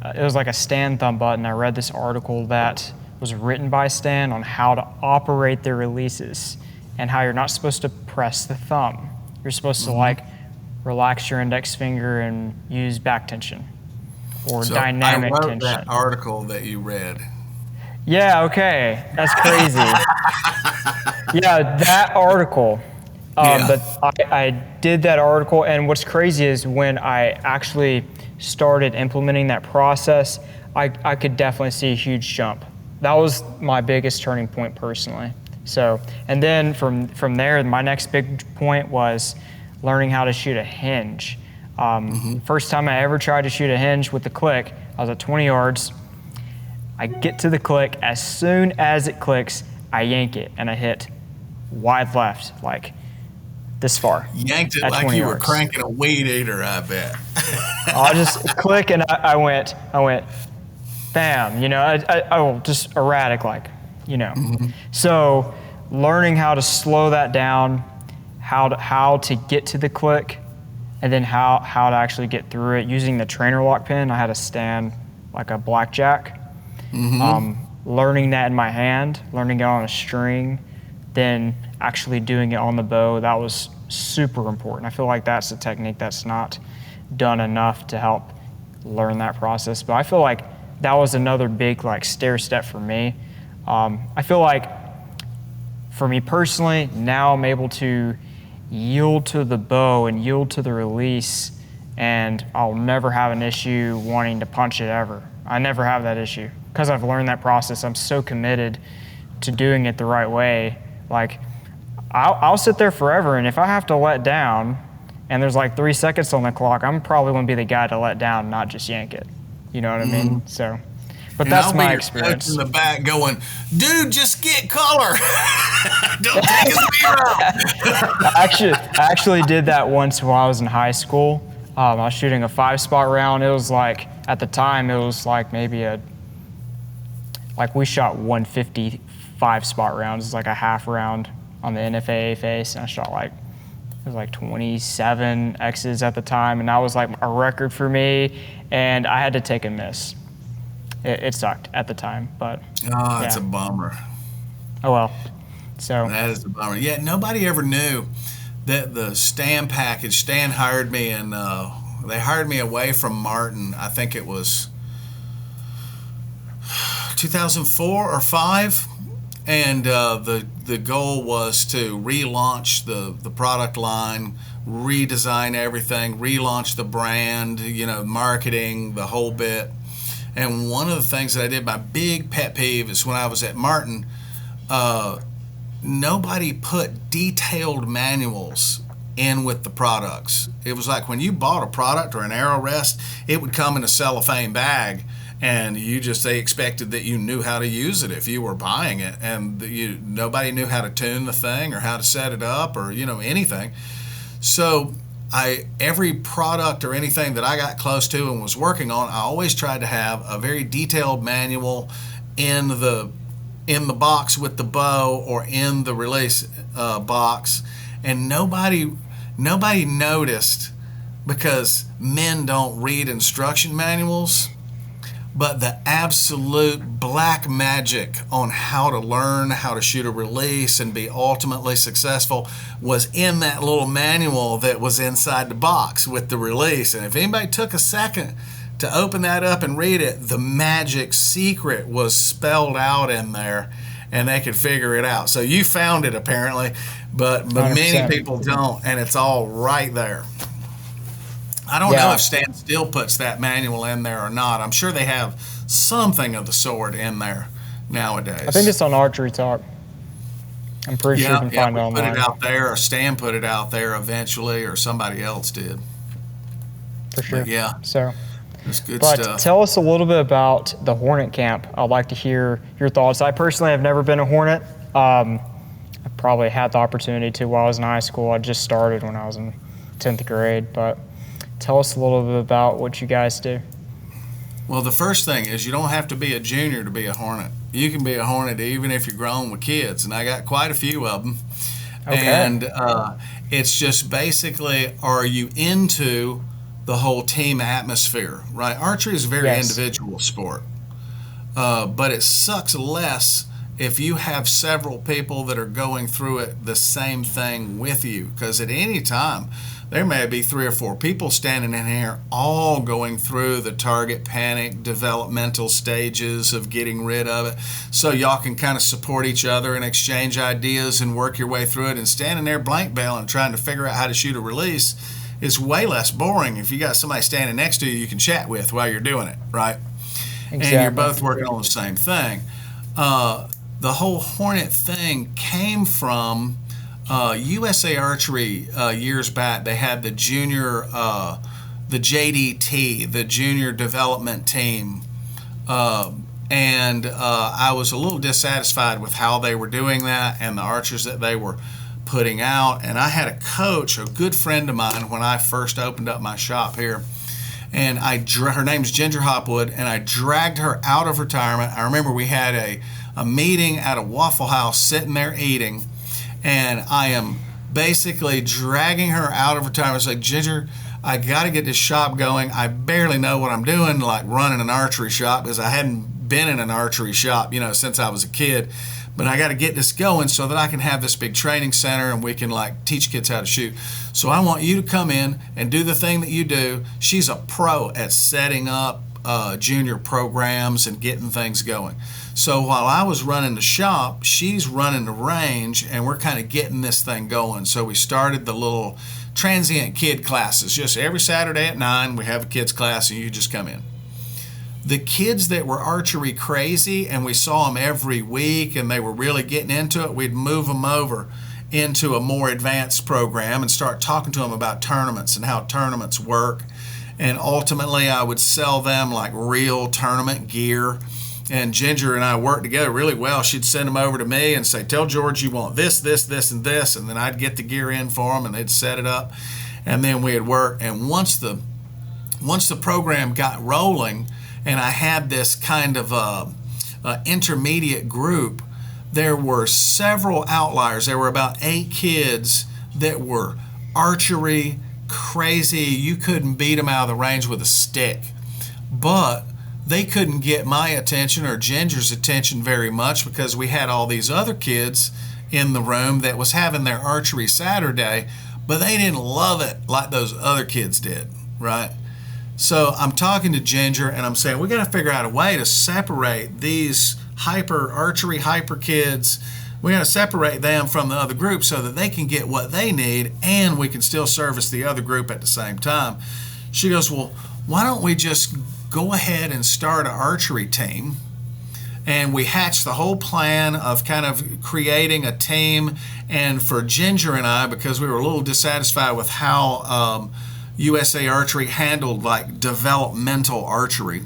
it was like a Stan thumb button. I read this article that was written by Stan on how to operate their releases and how you're not supposed to press the thumb. You're supposed to like relax your index finger and use back tension or dynamic I wrote tension. that article that you read. Yeah, okay. That's crazy. Yeah, that article. But I did that article, and what's crazy is when I actually started implementing that process, I could definitely see a huge jump. That was my biggest turning point personally. So, and then from there, my next big point was learning how to shoot a hinge. First time I ever tried to shoot a hinge with the click, I was at 20 yards. I get to the click, as soon as it clicks, I yank it, and I hit wide left, like this far. Yanked it like you were cranking a weed eater, I bet. I'll just click, and I went, bam, I just erratic, like, So learning how to slow that down, how to get to the click, and then how to actually get through it using the trainer lock pin. I had a stand like a blackjack. Learning that in my hand, learning it on a string, then actually doing it on the bow, that was super important. I feel like that's a technique that's not done enough to help learn that process. But I feel like that was another big like stair step for me. I feel like for me personally, now I'm able to yield to the bow and yield to the release, and I'll never have an issue wanting to punch it ever. I never have that issue because I've learned that process. I'm so committed to doing it the right way. Like, I'll sit there forever, and if I have to let down and there's like 3 seconds on the clock, I'm probably going to be the guy to let down, not just yank it. You know what I mean? So But and that's I'll be my your coach experience. in the back going, dude, just get color. Don't take a zero. I actually did that once while I was in high school. I was shooting a 5-spot round. It was like, at the time, it was like maybe we shot 150 5-spot rounds. It's like a half round on the NFAA face. And I shot it was like 27 X's at the time. And that was like a record for me. And I had to take a miss. It sucked at the time, but Oh, it's yeah. a bummer. Oh well. So That is a bummer. Yeah, nobody ever knew that the Stan package. Stan hired me, and they hired me away from Martin. I think it was 2004 or 5, and the goal was to relaunch the product line, redesign everything, relaunch the brand, marketing, the whole bit. And one of the things that I did, my big pet peeve, is when I was at Martin, nobody put detailed manuals in with the products. It was like when you bought a product or an arrow rest, it would come in a cellophane bag, and they expected that you knew how to use it if you were buying it, and nobody knew how to tune the thing or how to set it up or anything. So every product or anything that I got close to and was working on, I always tried to have a very detailed manual in the box with the bow or in the release box, and nobody noticed, because men don't read instruction manuals. But the absolute black magic on how to learn how to shoot a release and be ultimately successful was in that little manual that was inside the box with the release. And if anybody took a second to open that up and read it, the magic secret was spelled out in there, and they could figure it out. So you found it apparently, but many 100%. people don't, and it's all right there. I don't know if Stan still puts that manual in there or not. I'm sure they have something of the sort in there nowadays. I think it's on Archery Talk. I'm pretty sure you can find it we put online. it out there, or Stan put it out there eventually, or somebody else did. For sure. But yeah, So, it's good but stuff. tell us a little bit about the Hornet camp. I'd like to hear your thoughts. I personally have never been a Hornet. I probably had the opportunity to while I was in high school. I just started when I was in 10th grade, but tell us a little bit about what you guys do. Well, the first thing is you don't have to be a junior to be a Hornet. You can be a Hornet even if you're grown with kids, and I got quite a few of them. Okay. And it's just basically, are you into the whole team atmosphere, right? Archery is a very individual sport, but it sucks less if you have several people that are going through it the same thing with you, because at any time, there may be 3 or 4 people standing in here all going through the target panic developmental stages of getting rid of it. So y'all can kind of support each other and exchange ideas and work your way through it. And standing there blank bailing trying to figure out how to shoot a release is way less boring if you got somebody standing next to you can chat with while you're doing it, right? Exactly. And you're both working on the same thing. The whole Hornet thing came from USA Archery years back. They had the junior, the JDT, the junior development team, and I was a little dissatisfied with how they were doing that and the archers that they were putting out. And I had a coach, a good friend of mine, when I first opened up my shop here, and her name's Ginger Hopwood, and I dragged her out of retirement. I remember we had a meeting at a Waffle House, sitting there eating, and I am basically dragging her out of retirement. I was like, Ginger, I got to get this shop going. I barely know what I'm doing, like running an archery shop, because I hadn't been in an archery shop, since I was a kid. But I got to get this going so that I can have this big training center and we can teach kids how to shoot. So I want you to come in and do the thing that you do. She's a pro at setting up junior programs and getting things going. So while I was running the shop, she's running the range, and we're kind of getting this thing going. So we started the little transient kid classes. Just every Saturday at 9, we have a kids class, and you just come in. The kids that were archery crazy, and we saw them every week, and they were really getting into it, we'd move them over into a more advanced program and start talking to them about tournaments and how tournaments work. And ultimately, I would sell them real tournament gear. and Ginger and I worked together really well. She'd send them over to me and say, tell George you want this, this, this, and this, and then I'd get the gear in for them, and they'd set it up, and then we'd work. And once the program got rolling, and I had this kind of intermediate group, there were several outliers. There were about 8 kids that were archery crazy. You couldn't beat them out of the range with a stick. But they couldn't get my attention or Ginger's attention very much because we had all these other kids in the room that was having their archery Saturday, but they didn't love it like those other kids did, right? So I'm talking to Ginger and I'm saying, we got to figure out a way to separate these archery hyper kids. We got to separate them from the other group so that they can get what they need and we can still service the other group at the same time. She goes, well, why don't we just go ahead and start an archery team? And we hatched the whole plan of kind of creating a team. And for Ginger and I, because we were a little dissatisfied with how USA Archery handled like developmental archery,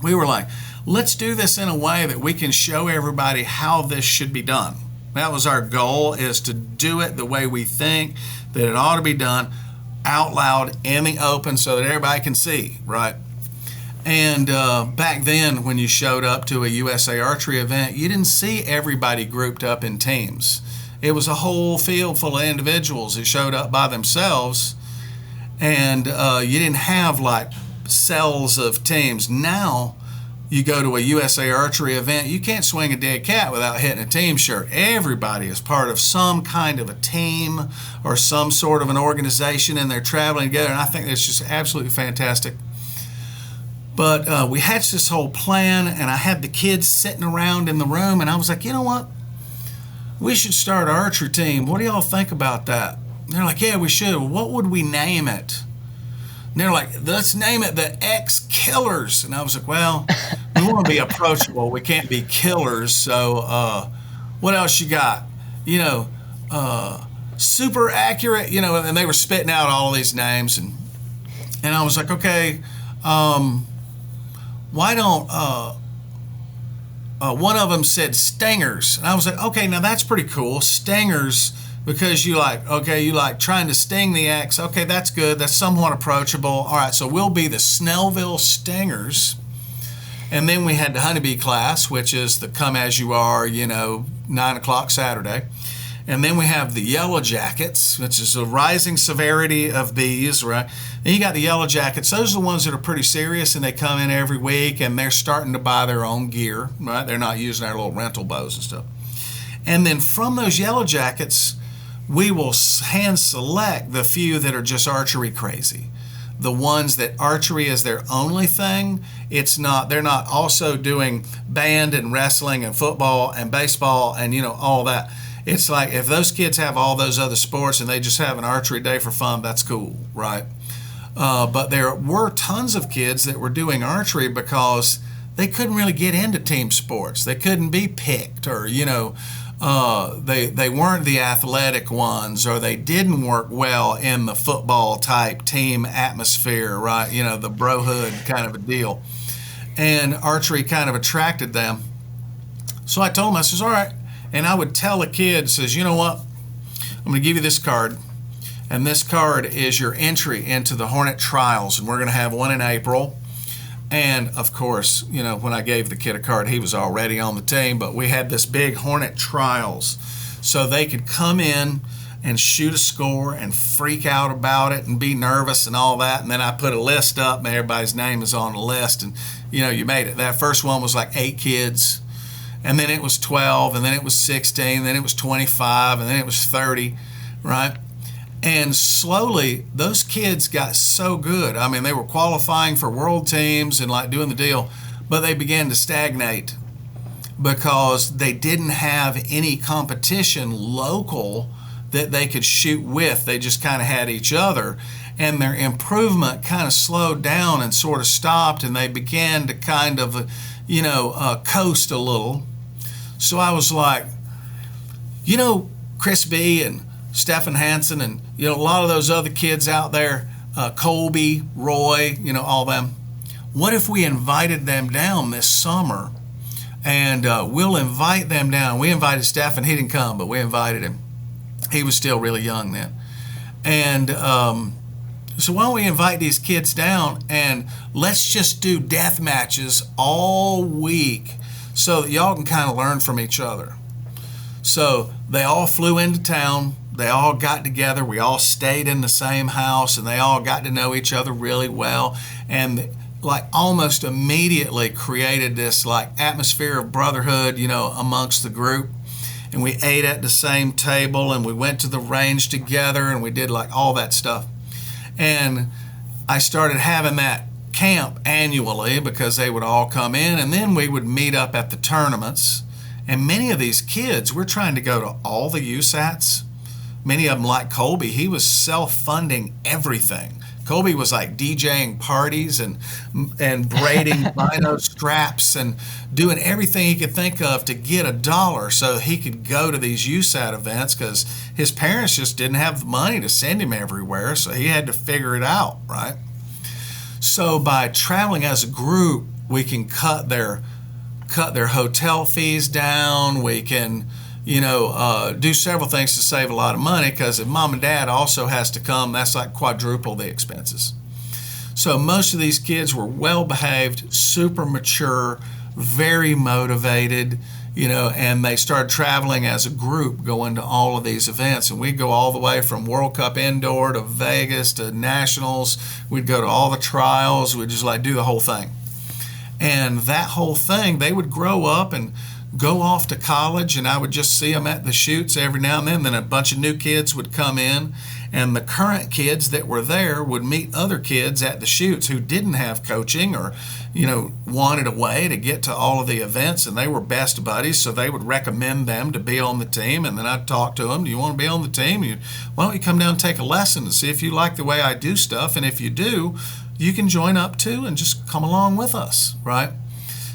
we were like, let's do this in a way that we can show everybody how this should be done. That was our goal, is to do it the way we think that it ought to be done, out loud in the open so that everybody can see, right? And back then, when you showed up to a USA Archery event, you didn't see everybody grouped up in teams. It was a whole field full of individuals that showed up by themselves, and you didn't have like cells of teams. Now, you go to a USA Archery event, you can't swing a dead cat without hitting a team shirt. Everybody is part of some kind of a team or some sort of an organization, and they're traveling together, and I think that's just absolutely fantastic. But we hatched this whole plan, and I had the kids sitting around in the room, and I was like, you know what? We should start an archery team. What do y'all think about that? And they're like, yeah, we should. Well, what would we name it? And they're like, let's name it the X-Killers. And I was like, well, we want to be approachable. We can't be killers. So what else you got? You know, super accurate, you know, and they were spitting out all these names. And I was like, okay, why don't, one of them said stingers. And I was like, okay, now that's pretty cool. Stingers, because you like trying to sting the X. Okay, that's good. That's somewhat approachable. All right, so we'll be the Snellville Stingers. And then we had the honeybee class, which is the come as you are, 9 o'clock Saturday. And then we have the yellow jackets, which is a rising severity of bees, right? And you got the yellow jackets. Those are the ones that are pretty serious, and they come in every week, and they're starting to buy their own gear, right? They're not using our little rental bows and stuff. And then from those yellow jackets, we will hand select the few that are just archery crazy. The ones that archery is their only thing. They're not also doing band and wrestling and football and baseball and all that. It's like if those kids have all those other sports and they just have an archery day for fun, that's cool, right? But there were tons of kids that were doing archery because they couldn't really get into team sports. They couldn't be picked, or they weren't the athletic ones, or they didn't work well in the football type team atmosphere, right? The brohood kind of a deal. And archery kind of attracted them. So I told them, I says, all right. And I would tell a kid, says, you know what? I'm going to give you this card. And this card is your entry into the Hornet trials. And we're going to have one in April. And of course, when I gave the kid a card, he was already on the team, but we had this big Hornet trials so they could come in and shoot a score and freak out about it and be nervous and all that. And then I put a list up and everybody's name is on the list, and you made it. That first one was like 8 kids, and then it was 12, and then it was 16, then it was 25, and then it was 30, right? And slowly, those kids got so good. I mean, they were qualifying for world teams and like doing the deal, but they began to stagnate because they didn't have any competition local that they could shoot with. They just kind of had each other, and their improvement kind of slowed down and sort of stopped, and they began to kind of, coast a little. So I was like, Chris B. and Stephen Hansen and a lot of those other kids out there, Colby, Roy, all them. What if we invited them down this summer and we'll invite them down. We invited Steph, and he didn't come, but we invited him. He was still really young then. And so why don't we invite these kids down and let's just do death matches all week so that y'all can kind of learn from each other. So they all flew into town. They all got together. We all stayed in the same house, and they all got to know each other really well. And like almost immediately created this like atmosphere of brotherhood, you know, amongst the group. And we ate at the same table, and we went to the range together, and we did like all that stuff. And I started having that camp annually because they would all come in, and then we would meet up at the tournaments. And many of these kids, we're trying to go to all the USATs. Many of them, like Colby, he was self-funding everything. Colby was like DJing parties and braiding rhino straps and doing everything he could think of to get $1 so he could go to these USAT events because his parents just didn't have the money to send him everywhere, so he had to figure it out, right? So by traveling as a group, we can cut their hotel fees down. We can, you know, do several things to save a lot of money because if mom and dad also has to come, that's like quadruple the expenses. So most of these kids were well behaved, super mature, very motivated, you know, and they started traveling as a group going to all of these events. And we'd go all the way from World Cup Indoor to Vegas to Nationals. We'd go to all the trials. We'd just like do the whole thing. And that whole thing, they would grow up and go off to college, and I would just see them at the shoots every now and then. Then a bunch of new kids would come in, and the current kids that were there would meet other kids at the shoots who didn't have coaching or, you know, wanted a way to get to all of the events, and they were best buddies, so they would recommend them to be on the team. And then I'd talk to them, do you want to be on the team? Why don't you come down and take a lesson and see if you like the way I do stuff, and if you do, you can join up too and just come along with us, right?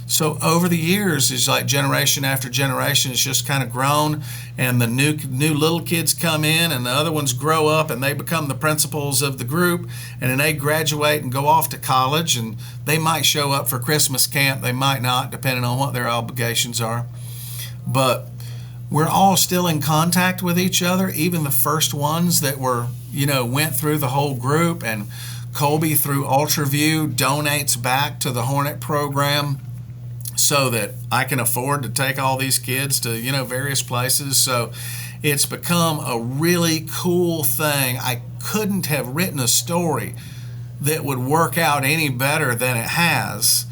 So over the years, it's like generation after generation, it's just kind of grown, and the new little kids come in, and the other ones grow up, and they become the principals of the group, and then they graduate and go off to college, and they might show up for Christmas camp, they might not, depending on what their obligations are. But we're all still in contact with each other, even the first ones that were, you know, went through the whole group. And Colby, through Ultraview, donates back to the Hornet program so that I can afford to take all these kids to, you know, various places. So it's become a really cool thing. I couldn't have written a story that would work out any better than it has.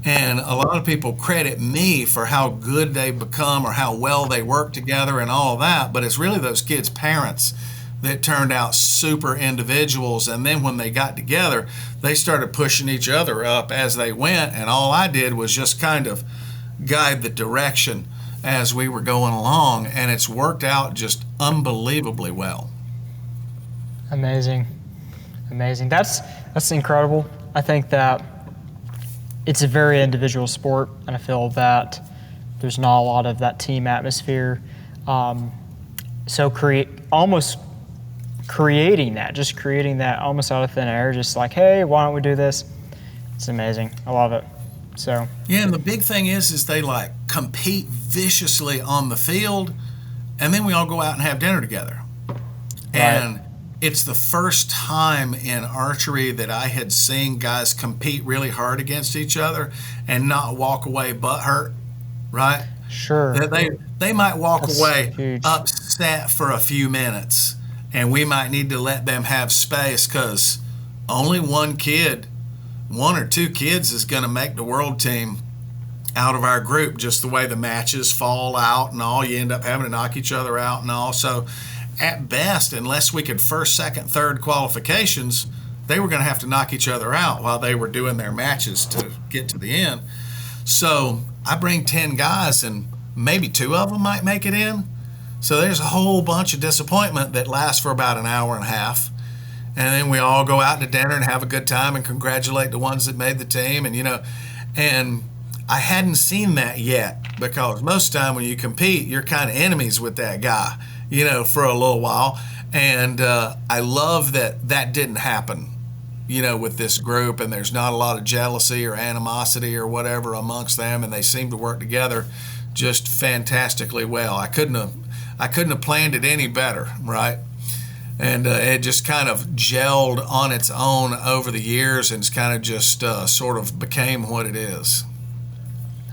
And a lot of people credit me for how good they've become or how well they work together and all that, but it's really those kids' parents that turned out super individuals. And then when they got together, they started pushing each other up as they went, and all I did was just kind of guide the direction as we were going along, and it's worked out just unbelievably well. Amazing. That's incredible. I think that it's a very individual sport, and I feel that there's not a lot of that team atmosphere. So creating that almost out of thin air, just like, hey, why don't we do this? It's amazing. I love it. So yeah, and the big thing is they like compete viciously on the field, and then we all go out and have dinner together. And it's the first time in archery that I had seen guys compete really hard against each other and not walk away butthurt, right? Sure. They might walk That's away huge. upset for a few minutes, and we might need to let them have space because only one or two kids is going to make the world team out of our group, just the way the matches fall out and all. You end up having to knock each other out and all. So at best, unless we could first, second, third qualifications, they were going to have to knock each other out while they were doing their matches to get to the end. So I bring 10 guys, and maybe 2 of them might make it in. So there's a whole bunch of disappointment that lasts for about an hour and a half. And then we all go out to dinner and have a good time and congratulate the ones that made the team. And, you know, and I hadn't seen that yet, because most of the time when you compete, you're kind of enemies with that guy, you know, for a little while. And I love that didn't happen with this group, and there's not a lot of jealousy or animosity or whatever amongst them, and they seem to work together just fantastically well. I couldn't have planned it any better, right? And it just kind of gelled on its own over the years, and it's kind of just sort of became what it is.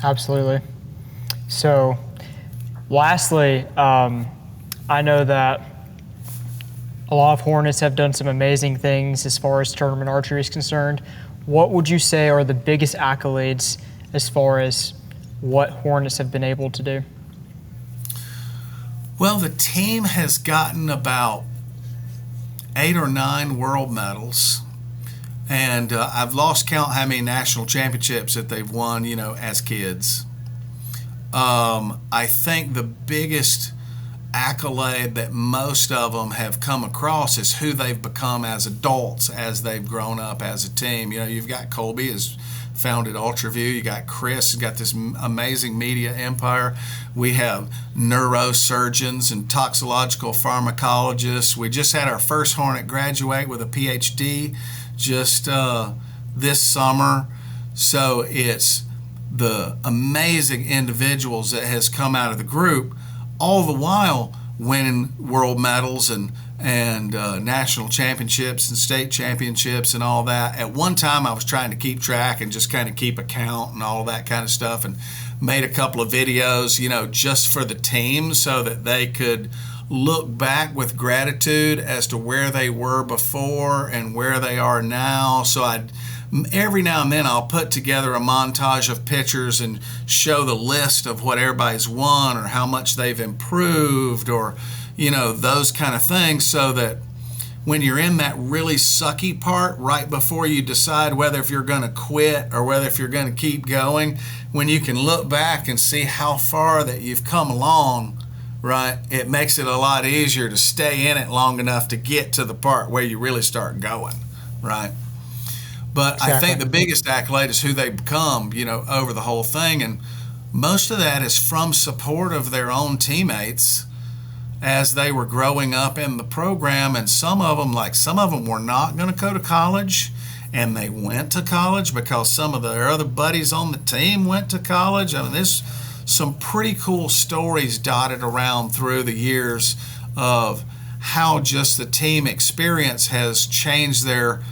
Absolutely. So, lastly, I know that a lot of Hornets have done some amazing things as far as tournament archery is concerned. What would you say are the biggest accolades as far as what Hornets have been able to do? Well, the team has gotten about 8 or 9 world medals, and I've lost count how many national championships that they've won, as kids. I think the biggest accolade that most of them have come across is who they've become as adults as they've grown up as a team. You've got Colby has founded Ultraview. You got Chris has got this amazing media empire. We have neurosurgeons and toxicological pharmacologists. We just had our first Hornet graduate with a PhD just this summer. So it's the amazing individuals that has come out of the group, all the while winning world medals and national championships and state championships and all that. At one time, I was trying to keep track and just kind of keep account and all that kind of stuff, and made a couple of videos, just for the team so that they could look back with gratitude as to where they were before and where they are now. So every now and then I'll put together a montage of pictures and show the list of what everybody's won or how much they've improved or, those kind of things, so that when you're in that really sucky part right before you decide whether if you're going to quit or whether if you're going to keep going, when you can look back and see how far that you've come along, right, it makes it a lot easier to stay in it long enough to get to the part where you really start going, right? But exactly. I think the biggest accolade is who they become, over the whole thing. And most of that is from support of their own teammates as they were growing up in the program. And some of them were not going to go to college, and they went to college because some of their other buddies on the team went to college. I mean, there's some pretty cool stories dotted around through the years of how just the team experience has changed their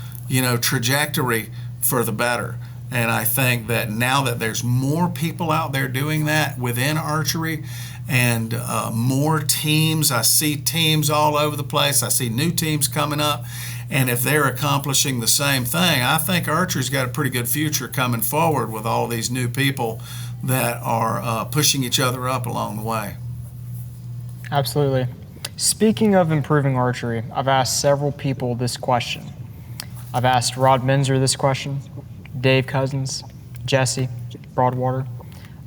trajectory for the better. And I think that now that there's more people out there doing that within archery and more teams, I see teams all over the place. I see new teams coming up. And if they're accomplishing the same thing, I think archery's got a pretty good future coming forward with all these new people that are pushing each other up along the way. Absolutely. Speaking of improving archery, I've asked several people this question. I've asked Rod Minzer this question, Dave Cousins, Jesse Broadwater.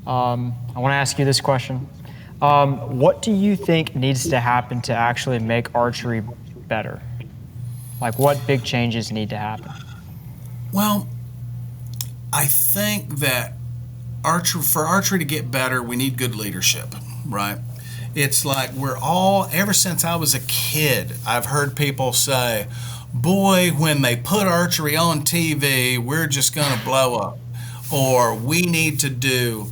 I want to ask you this question. What do you think needs to happen to actually make archery better? Like, what big changes need to happen? Well, I think that for archery to get better, we need good leadership, right? It's like ever since I was a kid, I've heard people say, boy, when they put archery on TV, we're just going to blow up. Or we need to do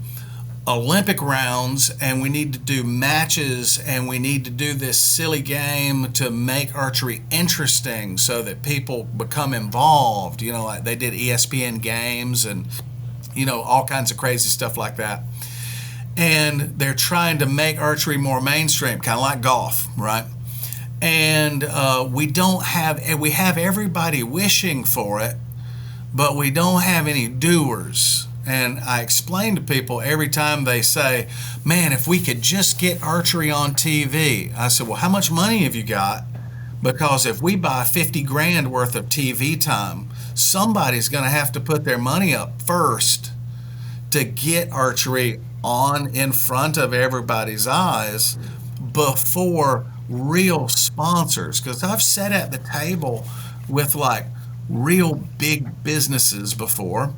Olympic rounds, and we need to do matches, and we need to do this silly game to make archery interesting so that people become involved. Like they did ESPN games and, all kinds of crazy stuff like that. And they're trying to make archery more mainstream, kind of like golf, right? And we have everybody wishing for it, but we don't have any doers. And I explain to people every time they say, man, if we could just get archery on TV. I said, well, how much money have you got? Because if we buy 50 grand worth of TV time, somebody's going to have to put their money up first to get archery on in front of everybody's eyes before real sponsors. Because I've sat at the table with like real big businesses before,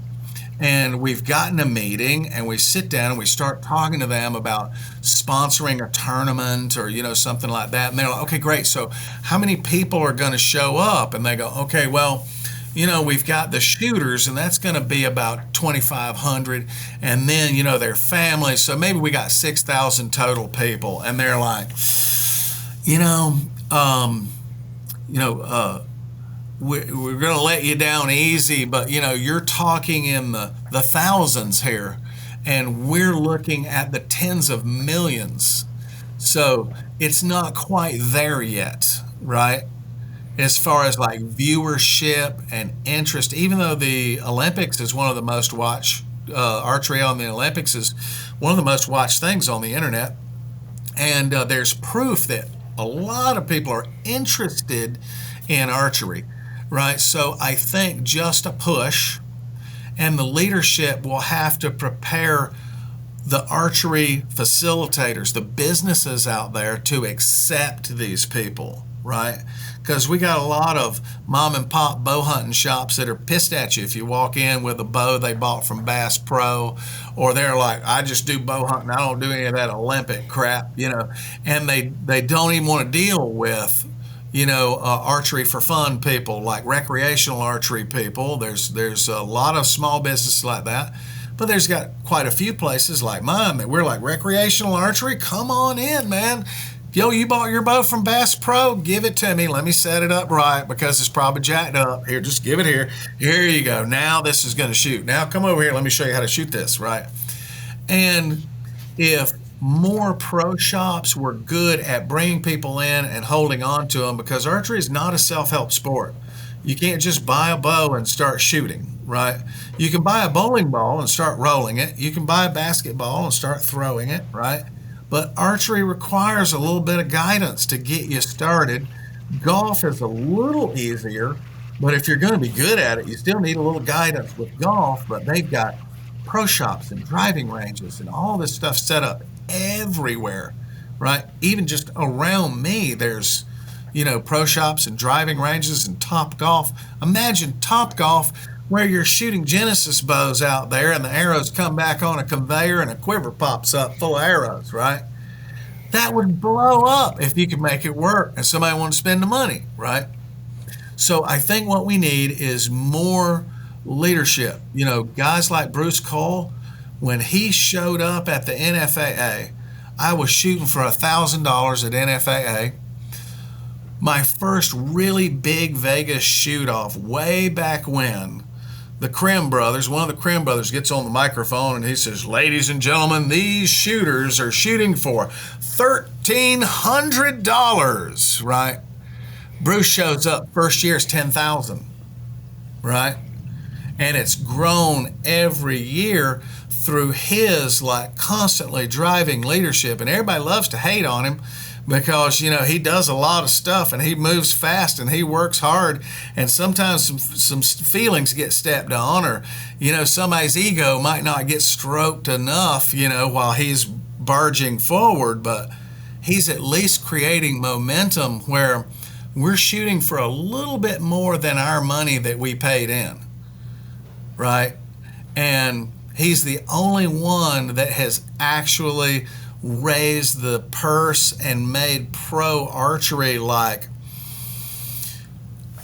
and we've gotten a meeting and we sit down and we start talking to them about sponsoring a tournament or something like that, and they're like, okay, great, so how many people are going to show up? And they go, okay, well, we've got the shooters, and that's going to be about 2,500, and then their families. So maybe we got 6,000 total people, and they're like, you know, um, we're going to let you down easy, but you're talking in the thousands here, and we're looking at the tens of millions. So it's not quite there yet, right? As far as like viewership and interest, even though the Olympics is one of the most watched, archery on the Olympics is one of the most watched things on the internet. And there's proof that a lot of people are interested in archery, right? So I think just a push, and the leadership will have to prepare the archery facilitators, the businesses out there, to accept these people, right? Because we got a lot of mom and pop bow hunting shops that are pissed at you if you walk in with a bow they bought from Bass Pro, or they're like, I just do bow hunting, I don't do any of that Olympic crap, and they don't even want to deal with archery for fun people, like recreational archery people. There's a lot of small businesses like that, but there's got quite a few places like mine that we're like, recreational archery, come on in, man. Yo, you bought your bow from Bass Pro? Give it to me. Let me set it up right, because it's probably jacked up. Here, just give it here. Here you go. Now this is going to shoot. Now come over here. Let me show you how to shoot this, right? And if more pro shops were good at bringing people in and holding on to them, because archery is not a self-help sport. You can't just buy a bow and start shooting, right? You can buy a bowling ball and start rolling it. You can buy a basketball and start throwing it, right? But archery requires a little bit of guidance to get you started. Golf is a little easier, but if you're going to be good at it, you still need a little guidance with golf. But they've got pro shops and driving ranges and all this stuff set up everywhere, right? Even just around me, there's, pro shops and driving ranges and Top Golf. Imagine Top Golf, where you're shooting Genesis bows out there and the arrows come back on a conveyor and a quiver pops up full of arrows, right? That would blow up if you could make it work and somebody wanted to spend the money, right? So I think what we need is more leadership. Guys like Bruce Cole, when he showed up at the NFAA, I was shooting for $1,000 at NFAA. My first really big Vegas shoot-off way back when, the Krim brothers, one of the Krim brothers gets on the microphone and he says, ladies and gentlemen, these shooters are shooting for $1,300, right? Bruce shows up, first year is $10,000, right? And it's grown every year through his constantly driving leadership. And everybody loves to hate on him because he does a lot of stuff and he moves fast and he works hard, and sometimes some feelings get stepped on, or somebody's ego might not get stroked enough while he's barging forward, but he's at least creating momentum where we're shooting for a little bit more than our money that we paid in, right? And he's the only one that has actually raised the purse and made pro archery like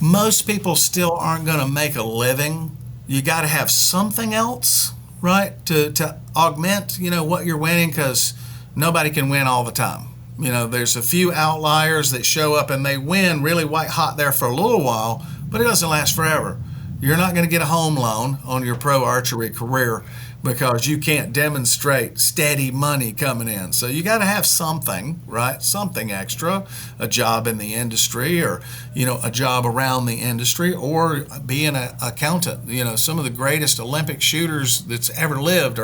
most people still aren't going to make a living. You got to have something else, right, to augment what you're winning, because nobody can win all the time. There's a few outliers that show up and they win really white hot there for a little while, but it doesn't last forever. You're not going to get a home loan on your pro archery career because you can't demonstrate steady money coming in. So you got to have something, right? Something extra, a job in the industry, or, a job around the industry, or be an accountant. Some of the greatest Olympic shooters that's ever lived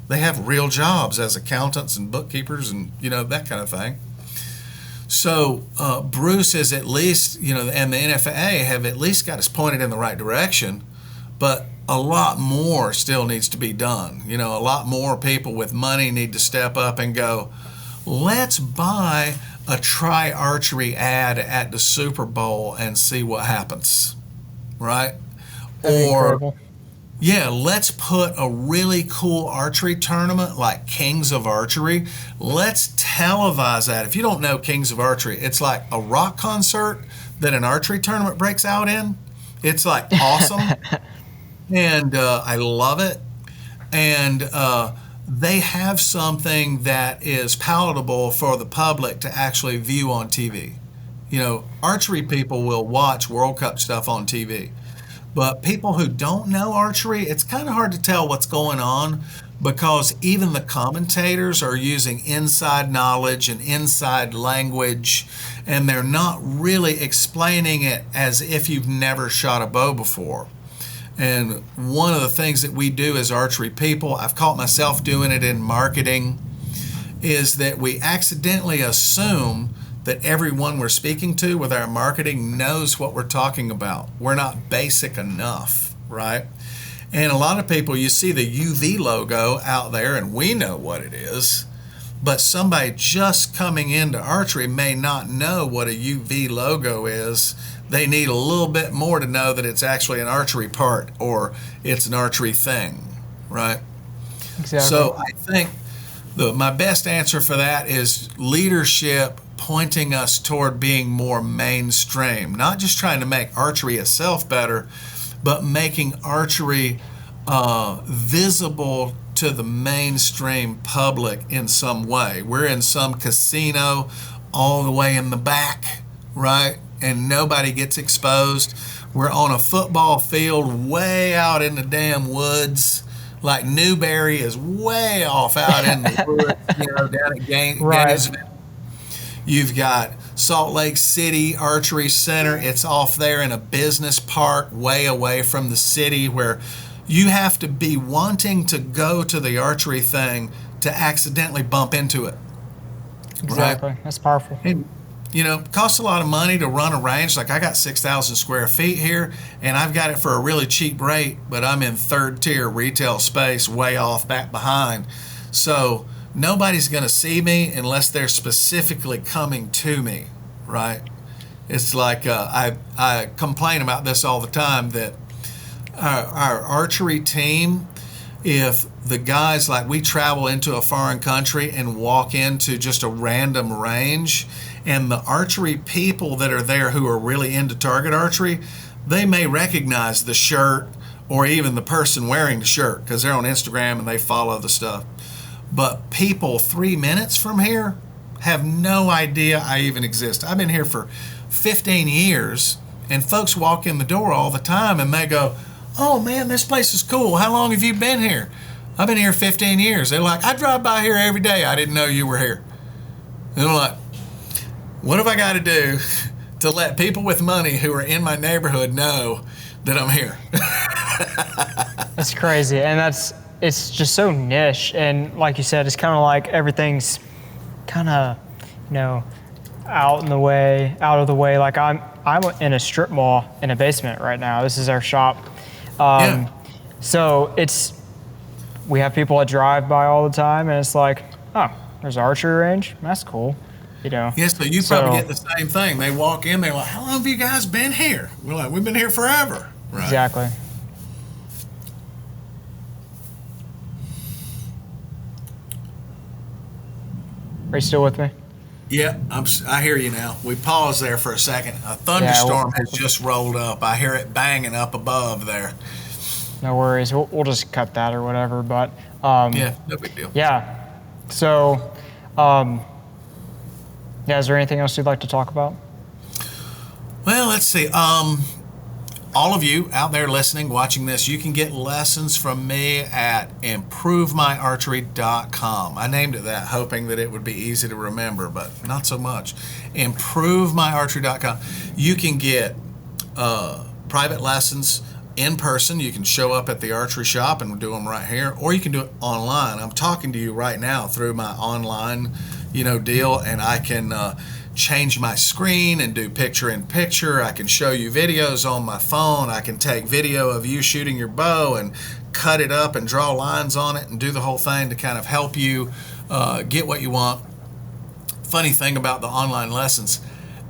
they have real jobs as accountants and bookkeepers and, that kind of thing. So Bruce is at least, and the NFAA have at least got us pointed in the right direction, but a lot more still needs to be done. A lot more people with money need to step up and go, let's buy a try archery ad at the Super Bowl and see what happens, right? Incredible. Yeah, let's put a really cool archery tournament like Kings of Archery. Let's televise that. If you don't know Kings of Archery, it's like a rock concert that an archery tournament breaks out in. It's like awesome, and I love it. And they have something that is palatable for the public to actually view on TV. You know, archery people will watch World Cup stuff on TV, but people who don't know archery, it's kind of hard to tell what's going on because even the commentators are using inside knowledge and inside language, and they're not really explaining it as if you've never shot a bow before. And one of the things that we do as archery people, I've caught myself doing it in marketing, is that we accidentally assume that everyone we're speaking to with our marketing knows what we're talking about. We're not basic enough, right? And a lot of people, you see the UV logo out there and we know what it is, but somebody just coming into archery may not know what a UV logo is. They need a little bit more to know that it's actually an archery part or it's an archery thing, right? Exactly. So I think my best answer for that is leadership pointing us toward being more mainstream, not just trying to make archery itself better, but making archery visible to the mainstream public in some way. We're in some casino all the way in the back, right? And nobody gets exposed. We're on a football field way out in the damn woods. Like Newberry is way off out in the woods, down at Gainesville. You've got Salt Lake City Archery Center. It's off there in a business park way away from the city where you have to be wanting to go to the archery thing to accidentally bump into it. Exactly. Right? That's powerful. And, it costs a lot of money to run a range. Like I got 6,000 square feet here and I've got it for a really cheap rate, but I'm in third tier retail space way off back behind. So nobody's going to see me unless they're specifically coming to me, right? It's like I complain about this all the time that our archery team, if the guys, like we travel into a foreign country and walk into just a random range, and the archery people that are there who are really into target archery, they may recognize the shirt or even the person wearing the shirt because they're on Instagram and they follow the stuff. But people 3 minutes from here have no idea I even exist. I've been here for 15 years and folks walk in the door all the time and they go, "Oh man, this place is cool. How long have you been here?" "I've been here 15 years. They're like, "I drive by here every day. I didn't know you were here." And I'm like, what have I got to do to let people with money who are in my neighborhood know that I'm here? That's crazy. And it's just so niche. And like you said, it's kind of like everything's kind of, out of the way. Like I'm in a strip mall in a basement right now. This is our shop. So we have people that drive by all the time and it's like, oh, there's an archery range. That's cool. Yes, so you probably get the same thing. They walk in, they're like, "How long have you guys been here?" We're like, "We've been here forever." Right? Exactly. Are you still with me? Yeah, I hear you now. We paused there for a second. A thunderstorm has just rolled up. I hear it banging up above there. No worries. We'll just cut that or whatever. But yeah, no big deal. Yeah. So, is there anything else you'd like to talk about? Well, let's see. All of you out there listening, watching this, you can get lessons from me at improvemyarchery.com. I named it that, hoping that it would be easy to remember, but not so much. Improvemyarchery.com. You can get private lessons in person. You can show up at the archery shop and do them right here, or you can do it online. I'm talking to you right now through my online, deal, and I can change my screen and do picture in picture. I can show you videos on my phone. I can take video of you shooting your bow and cut it up and draw lines on it and do the whole thing to kind of help you get what you want. Funny thing about the online lessons,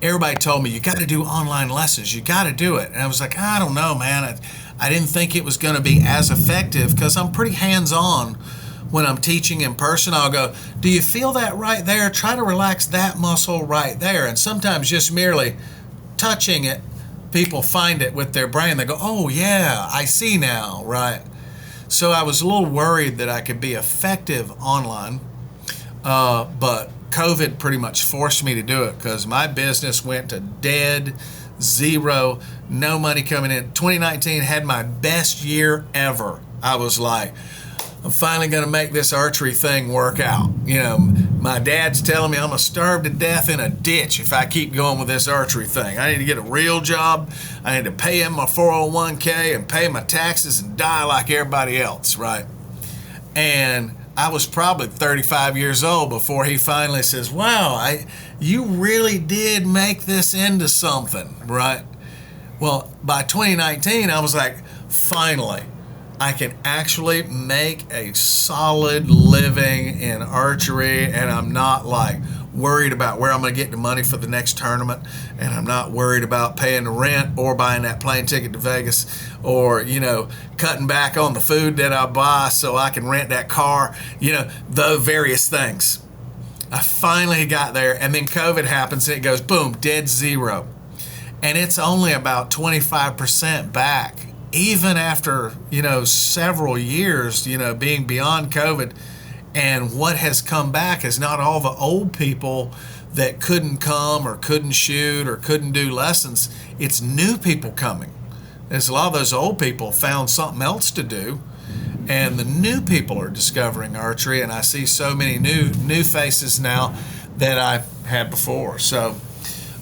everybody told me, "You got to do online lessons. You got to do it." And I was like, I don't know, man. I didn't think it was going to be as effective because I'm pretty hands-on. When I'm teaching in person, I'll go, "Do you feel that right there? Try to relax that muscle right there." And sometimes just merely touching it people find it with their brain. They go, oh yeah, I see now, right? So I was a little worried that I could be effective online, but COVID pretty much forced me to do it because my business went to dead zero, no money coming in. 2019 had my best year ever. I was like, I'm finally going to make this archery thing work out. You know, my dad's telling me I'm going to starve to death in a ditch if I keep going with this archery thing. I need to get a real job. I need to pay him my 401k and pay my taxes and die like everybody else, right? And I was probably 35 years old before he finally says, wow, you really did make this into something, right? Well, by 2019, I was like, finally, I can actually make a solid living in archery, and I'm not like worried about where I'm going to get the money for the next tournament, and I'm not worried about paying the rent or buying that plane ticket to Vegas, or, you know, cutting back on the food that I buy so I can rent that car, you know, the various things. I finally got there, and then COVID happens and it goes boom, dead zero. And it's only about 25% back, even after, you know, several years, you know, being beyond COVID. And what has come back is not all the old people that couldn't come or couldn't shoot or couldn't do lessons. It's new people coming. There's a lot of those old people found something else to do, and the new people are discovering archery, and I see so many new faces now that I had before. So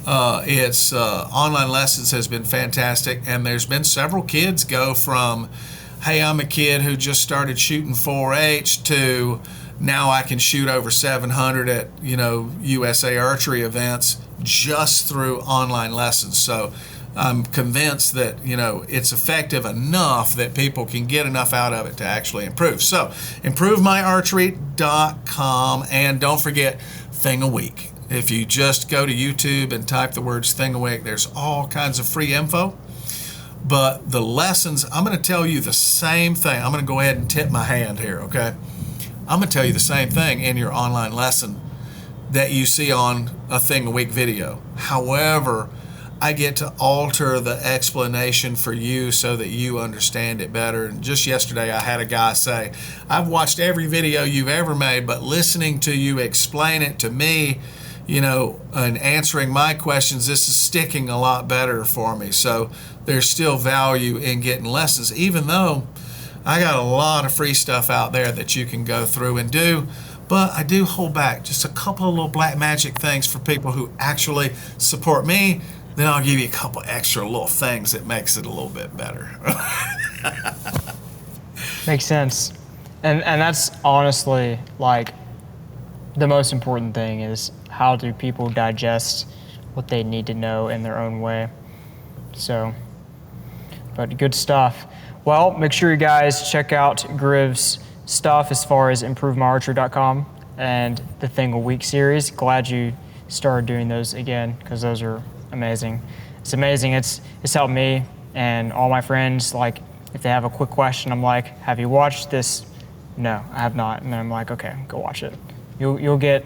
it's online lessons has been fantastic, and there's been several kids go from, hey, I'm a kid who just started shooting 4-H to now I can shoot over 700 at, you know, USA archery events just through online lessons. So I'm convinced that, you know, it's effective enough that people can get enough out of it to actually improve. So improvemyarchery.com, and don't forget Thing a Week. If you just go to YouTube and type the words Thing a Week, there's all kinds of free info. But the lessons, I'm going to tell you the same thing. I'm going to go ahead and tip my hand here, okay? I'm going to tell you the same thing in your online lesson that you see on a Thing a Week video. However, I get to alter the explanation for you so that you understand it better. And just yesterday I had a guy say, I've watched every video you've ever made, but listening to you explain it to me, you know, and answering my questions, this is sticking a lot better for me. So there's still value in getting lessons, even though I got a lot of free stuff out there that you can go through and do. But I do hold back just a couple of little black magic things for people who actually support me. Then I'll give you a couple extra little things that makes it a little bit better. Makes sense. And that's honestly like the most important thing is how do people digest what they need to know in their own way. So, but good stuff. Well, make sure you guys check out GRIV's stuff as far as improvemyarchery.com and the Thing a Week series. Glad you started doing those again because those are amazing. It's amazing. It's helped me and all my friends. Like, if they have a quick question, I'm like, "Have you watched this?" No, I have not. And then I'm like, "Okay, go watch it. You'll get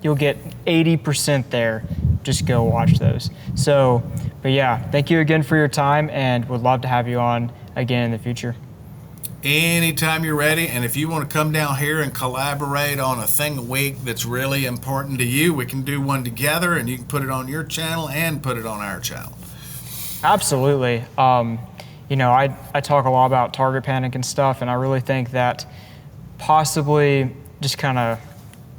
80% there. Just go watch those." So, but yeah, thank you again for your time, and would love to have you on again in the future. Anytime you're ready, and if you want to come down here and collaborate on a Thing a Week that's really important to you, we can do one together, and you can put it on your channel and put it on our channel. Absolutely. You know, I talk a lot about target panic and stuff, and I really think that possibly just kind of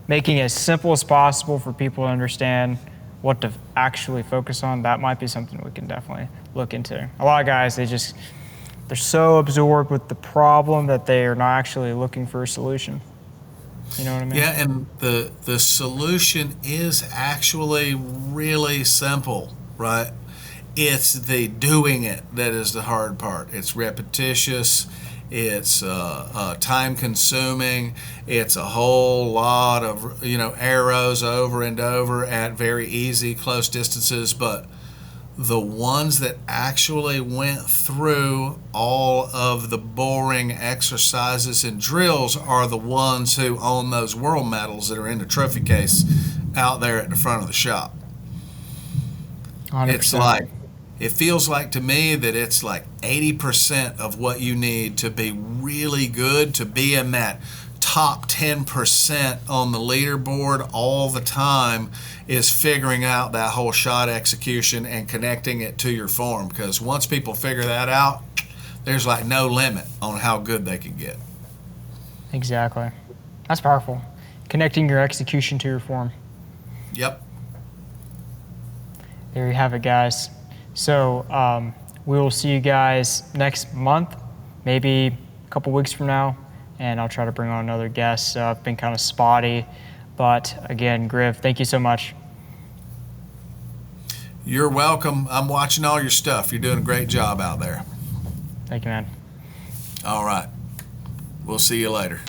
making it as simple as possible for people to understand what to actually focus on, that might be something we can definitely look into. A lot of guys, they're so absorbed with the problem that they are not actually looking for a solution. You know what I mean? Yeah, and the solution is actually really simple, right? It's the doing it that is the hard part. It's repetitious. It's time consuming. It's a whole lot of, you know, arrows over and over at very easy close distances, but the ones that actually went through all of the boring exercises and drills are the ones who own those world medals that are in the trophy case out there at the front of the shop. 100%. It's like it feels like to me that it's like 80% of what you need to be really good, to be in that top 10% on the leaderboard all the time, is figuring out that whole shot execution and connecting it to your form. Because once people figure that out, there's like no limit on how good they can get. Exactly. That's powerful. Connecting your execution to your form. Yep. There you have it, guys. So we will see you guys next month, maybe a couple weeks from now, and I'll try to bring on another guest. I've been kind of spotty, but again, GRIV, thank you so much. You're welcome. I'm watching all your stuff. You're doing a great job out there. Thank you, man. All right. We'll see you later.